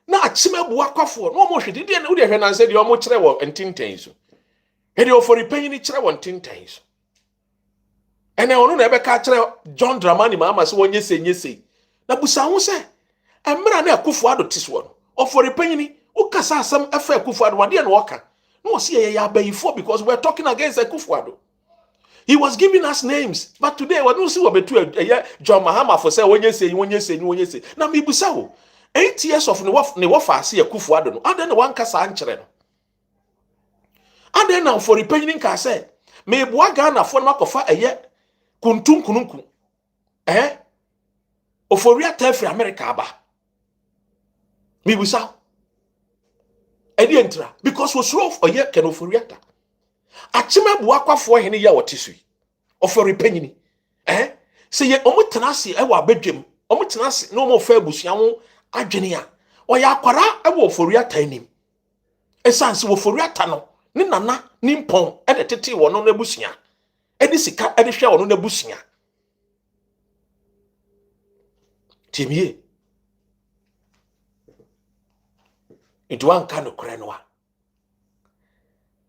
Na achima bua kwafo no mo hwete de na odi hwe nan se de omo kire wo ntintan so. E de ofori panyin kire wo ntintan so. Ene ono na ebeka kire John Dramani mama se wonye se. Na busa ho se emra na akufo ado tiso no. Ofori panyin ukasa asam efa akufo ado wade na woka. No see ye ya bayifo because we're talking against akufo ado. He was giving us names, but today we don't see what between John Mahama for say wonye say. Na me busa wo 8 years of ne wafa se akufo ado no. Aden na wan kasa ankyere no. Aden na for repenting ka say me boa Ghana for makofa kuntum kununku. Oforia tefi America aba. Me busa. Edi entra because we slow for ken oforia ta. Achima bua kwafo hene ya wotisui ofori panyini se ye omo tenase e wa badwem omo tenase no mo fa abusua ho adwene a oya akwara e wo ofori atanim esanse wo ofori ata no ne nana ne mpon e de tete wo no na abusua e de sika e de hwe wo no na abusua timie itu an kan okre no a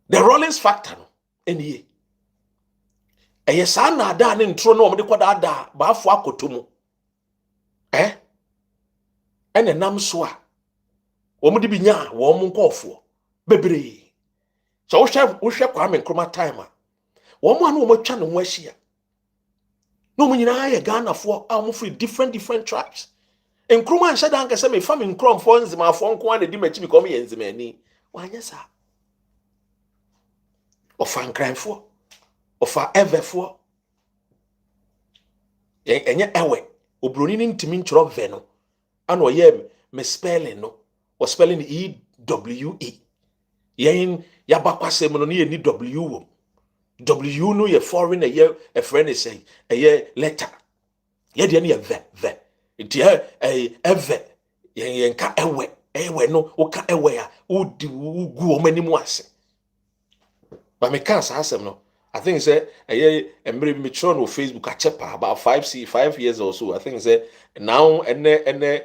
the Rollins factor no eniye sa na da ne ntro no omde kwada da baafo akotomu ene nam so a omde binya wo mo nkofo bebre so wo hwe Kwame Nkrumah time a wo mo anu mo twa no mo ahia no mo nyina ye Ghana fo a mo free different tribes Nkrumah nhyɛ da nkese me fam nkromfo nzimafo nko ana di machi bi kom ye nzimani wanya sa ofa nkranfo ofa everfo enye ewe obroni ni ntimi nkyoro ve no ana oye me spelling no o spelling EWE yen yabakwasem no ye ni W wo W no ye foreign ye a friend is say ye letter ye de na ve it eve yen ka ewe no o ka ewe a udi gu o manimu ase. But me can't ask them no. I think say emre me try on Facebook a check about 5 years or so. I think say now and a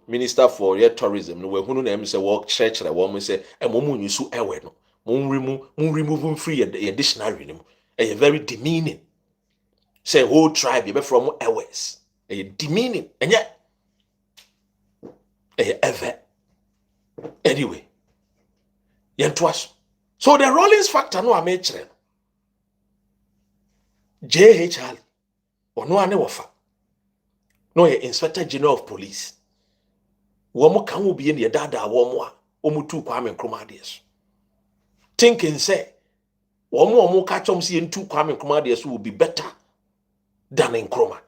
minister for tourism no we hunu na em say work church na wo say e mo mu nsu ewe no mo remove free a dictionary no e very demeaning. Say whole tribe you be from ewes e demeaning enye ever anyway yentoaso. So the Rollins factor no amechre JHR ono ane wofa no ye inspector general of police wo mo kan obi ne dada wo mo a omutu Kwame Nkrumah ades thinking say wo mo ka chom se yentu Kwame Nkrumah ades will be better than Nkrumah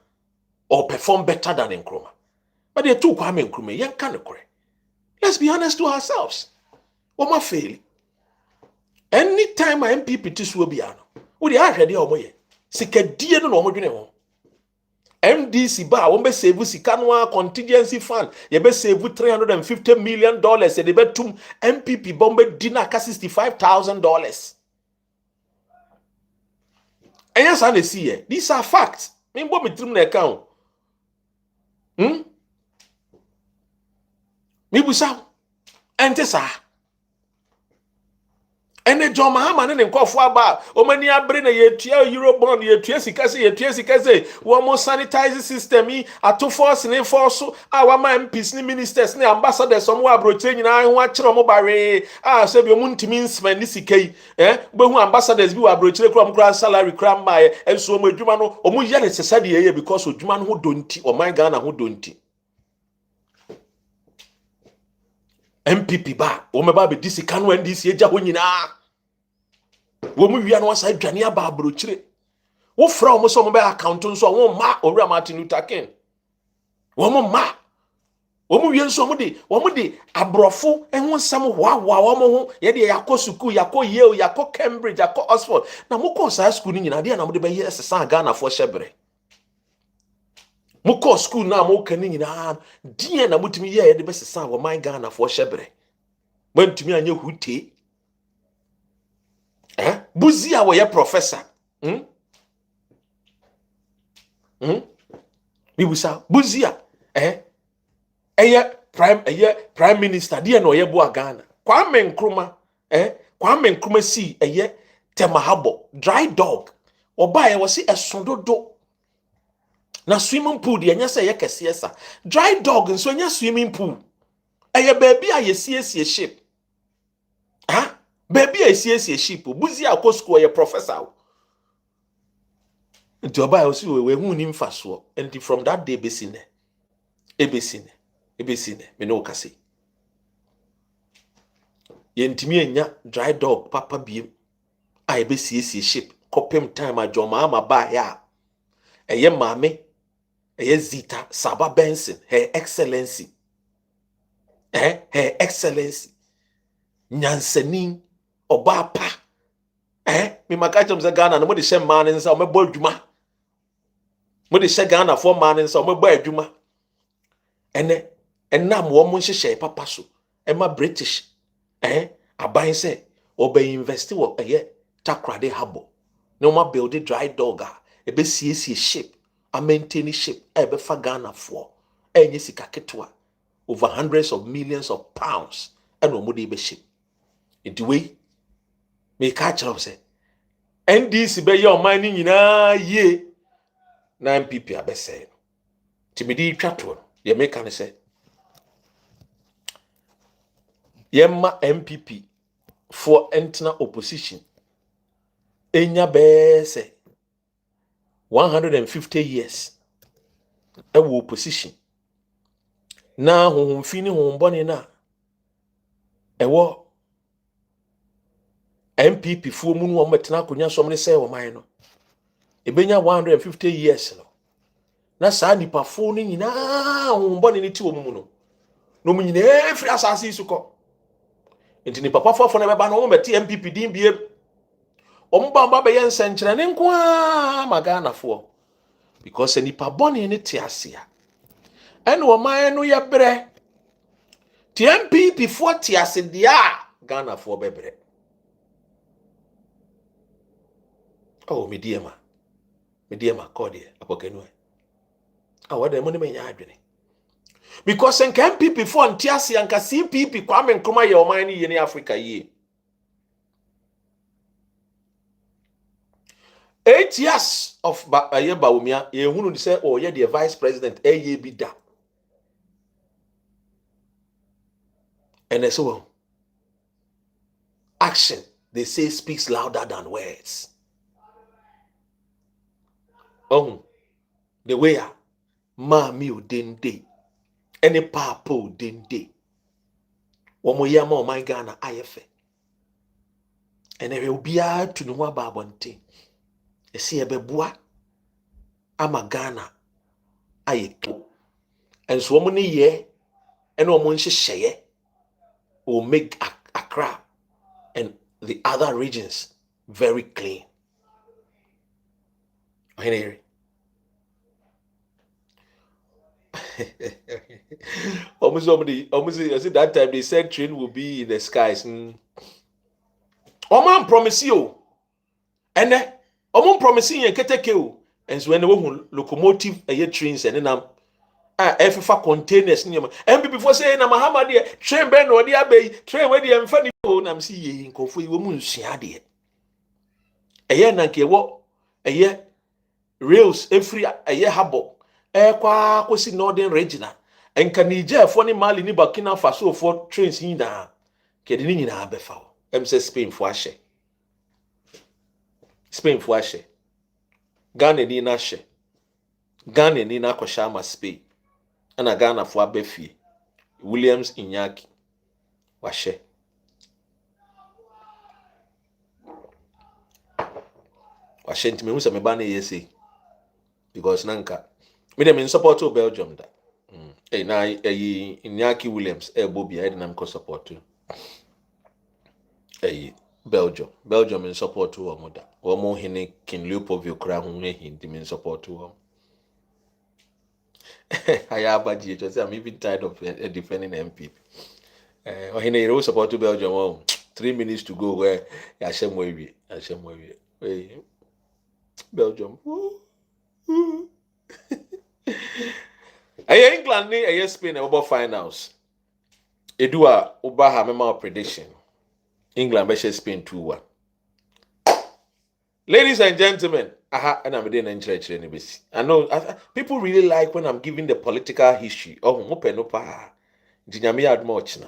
or perform better than Nkrumah, but they too Kwame Nkrumah yen kan kore. Let's be honest to ourselves. Wo ma fail anytime my MPP tisu obi ano wo de ahwede o moye sikadie no mo dwene ho MDC ba wo be save sika no a contingency fund ye be save $350 million e de betum MPP bombe dina ka $65,000. And yes, I see it. These are facts. Me bo me trim na account. Me busa ente sa. Ene John Mahama ne nkofo aba o mani abre na yetua Eurobond yetua sika se wo mo sanitize system yi ato force ne force a wa ma MPs ne ministers ne ambassadors omo abroche nyina ho akere omo bare se bi omo ntimi nsman ni sika yi behu ambassadors bi wa abroche kura omo kura salary kura ma enso omo adwuma no omo ye ne sesade ye because odwuma no ho donti o man Ghana ho donti. MPP ba wo meba be disi kanu NDC eja ho nyina wo mu wia no wasa adwane aba abrochire wo fra wo so mo be account nso wo ma owura Martin Luther King wo mo ma wo mu wia nso wo de abrofo ehun sam wa wo mo ho ye de yakọ school yakọ Yale yakọ Cambridge yakọ Oxford na mo ko sa school ni nyina de na mo de be ye sesa Ghana fo hyebere mo ko school na mo kan ni nyina die na mutumi ye de be sesa wo man Ghana fo hyebere mantumi anye hute Buzia wo ye professor Bibusa Buzia prime minister die na oye bo Ghana Kwame Nkrumah si temahabo dry dog oba ye wo si esododo na swimming pool de anya se ye kese esa dry dog nso anya swimming pool baby a ye sie ship baby a sie ship buzi akosko ye professor nti oba ye si we hu ni mfaso and from that day besine me no kase ye ntimi anya dry dog papa biem a ye be sie ship kopem time ajoma ama ba ya eye mame eye Zita Saba Benson her excellency nyansanin oba pa me makachom ze Ghana no mo de hye man nsa o mebo adwuma mo de hye Ghana for man nsa o mebo adwuma enam wo mo hye papa so ma British aban se oba invest wo Takrade habo no ma build dry dog e be sie ship a maintain ship e be fa Ghana for enye sika ketwa over hundreds of millions of pounds and no mudi be ship in the way me catch up say NDC be your money nyina ye na MPP abese timidi twato ye make an say yemma MPP for internal opposition enya be say 150 years e wo opposition na honhom fini honhom bone na ewo MPP fu mu no metena akonya somne se wo man no ebenya 150 years no na sa nipa fu no nyina honhom bone ni ti wo mu no mu nyina efri asase isuko enti ni papa fofo na beba no mo meti MPP din bie omba be yen senkyere ne nko a magana fo because nipa bone ni ti ase a ene wo man no ye bre ti MPP fo ti ase dia Ghana fo bebre Oh, mediema kodi apokenwe. Ah, what the money me adwene. Because en kan people for antiasi anka CPP Kwame Nkrumah ye oman ni ye Africa ye. 8 years of Bawumia, ye hunu say oh ye the vice president ye bi da. And so action, they say, speaks louder than words. Oh, the way Mami udinde, any papa udinde. Womo yama my Ghana IFA. And there will be a to no babonte. You see a bebua, ama Ghana aye. And so many ye, and woman share will make Accra and the other regions very clean. Henry. Almost I said that time they said train will be in the skies. Man promise you. And then promising you keteke you. And so when they locomotive trains and then F containers near and before saying na Mahama dear train ben or the abbey train where the funny I'm seeing coffee woman siade. A year nanke what a year rails every a year habo kwa kwesi northern region and kanija for ni mali ni Burkina Faso for trains hina kede ni nyina abefa em say Spain for ahye Ghana ni na hye Ghana ni na kwasha ma Spain ana Ghana for abefie Williams Inyaki wahye ntime hu se me ba na yesi because nanka me dem in support to Belgium da na Inyaki Williams Bobby I didn't am support to Belgium in support to Omoda Omo hine King Leopold Okra hu hin in support to I'm even tired of defending MP. Hine support to Belgium 3 minutes to go where Hashem Belgium. England ni Spain about finals. Edua Obaha mema prediction. England be Spain 2-1. Ladies and gentlemen, and I'm doing NCHR. I know people really like when I'm giving the political history. Oh, mope no pa. Dinyami admoch na.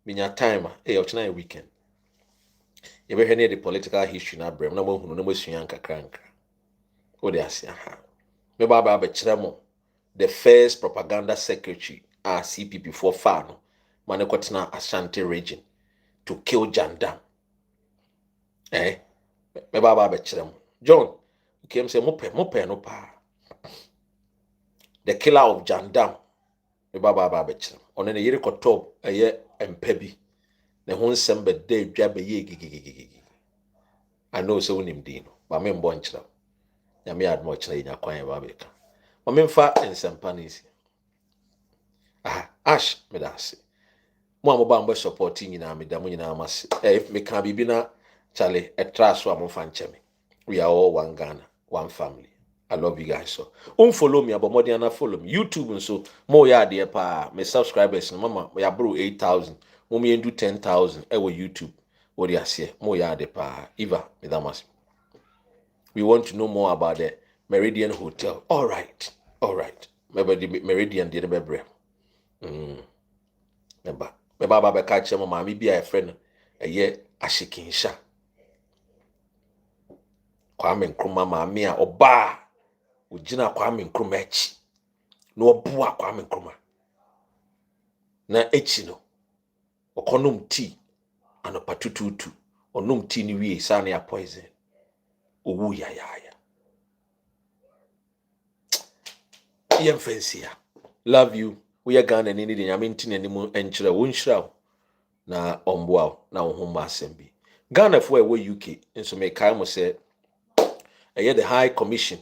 Minya time ochna weekend. You be the political history na brem na mo hunu na mo suyan kakranka. O de ase Me baba be kyeremo the first propaganda secretary CPP for far no. Mane kwetena Ashanti region to kill Jandam. Me baba be kyerem John came say mope no pa the killer of Jandam me baba be kyerem ono ne yire kotop empa bi ne ho nsem be de dwa be ye gigigigi I know so unim din no ba me mbo nkyerem ya me admo kyerem nya kwan ba be ka o me mfa ensempa nisi ash me da se mo amoba mbo support nyina me da mo nyina amase if me ka bibi na Charlie, a trust so I'm fan chemi. We are all one Ghana, one family. I love you guys so. Follow me, but more than follow me. YouTube and so more ya dear pa. My subscribers, mama, we are bro 8,000. Mommy do 10,000. Ewo YouTube. What you say? More ya dear pa. Eva, me damas. We want to know more about the Meridian Hotel. All right. Maybe the Meridian did a bebre. Remember, my baba catch him, mammy be a friend. A year ashikinsha. Kwame Nkrumah maame a oba ugina Kwame Nkrumah echi na obua Kwame Nkrumah na echi no okonom tea anopa tututu onom tea ni wie sa na poison owu ya yem fancy ya love you we are Ghana ni de nyame ntine ni mu enkyere wo nhyira na omboa na wo ho masembi Ghana fo ewo UK nso me kai mo se the High Commission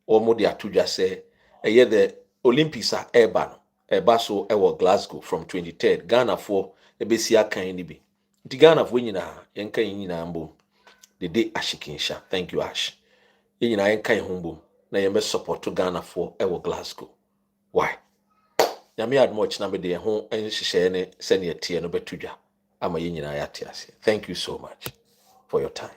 or modi atudwa say the Olympics are eba so ewo Glasgow from 23rd Ghana for ebesia kan ni bi nti Ghana for nyina yenka nyina mbo Dede Ashikinsha. Thank you, Ash. Yɛn nyinaa yɛnka yɛn ho mbom na yɛmbɛ support to Ghana for ɛwɔ Glasgow. Why? Nyame adom ɔkyena me de yɛn ho nhyehyɛe ne sɛnea ɛteɛ no bɛto dwa ama yɛn nyinaa yɛate ase. Thank you so much for your time.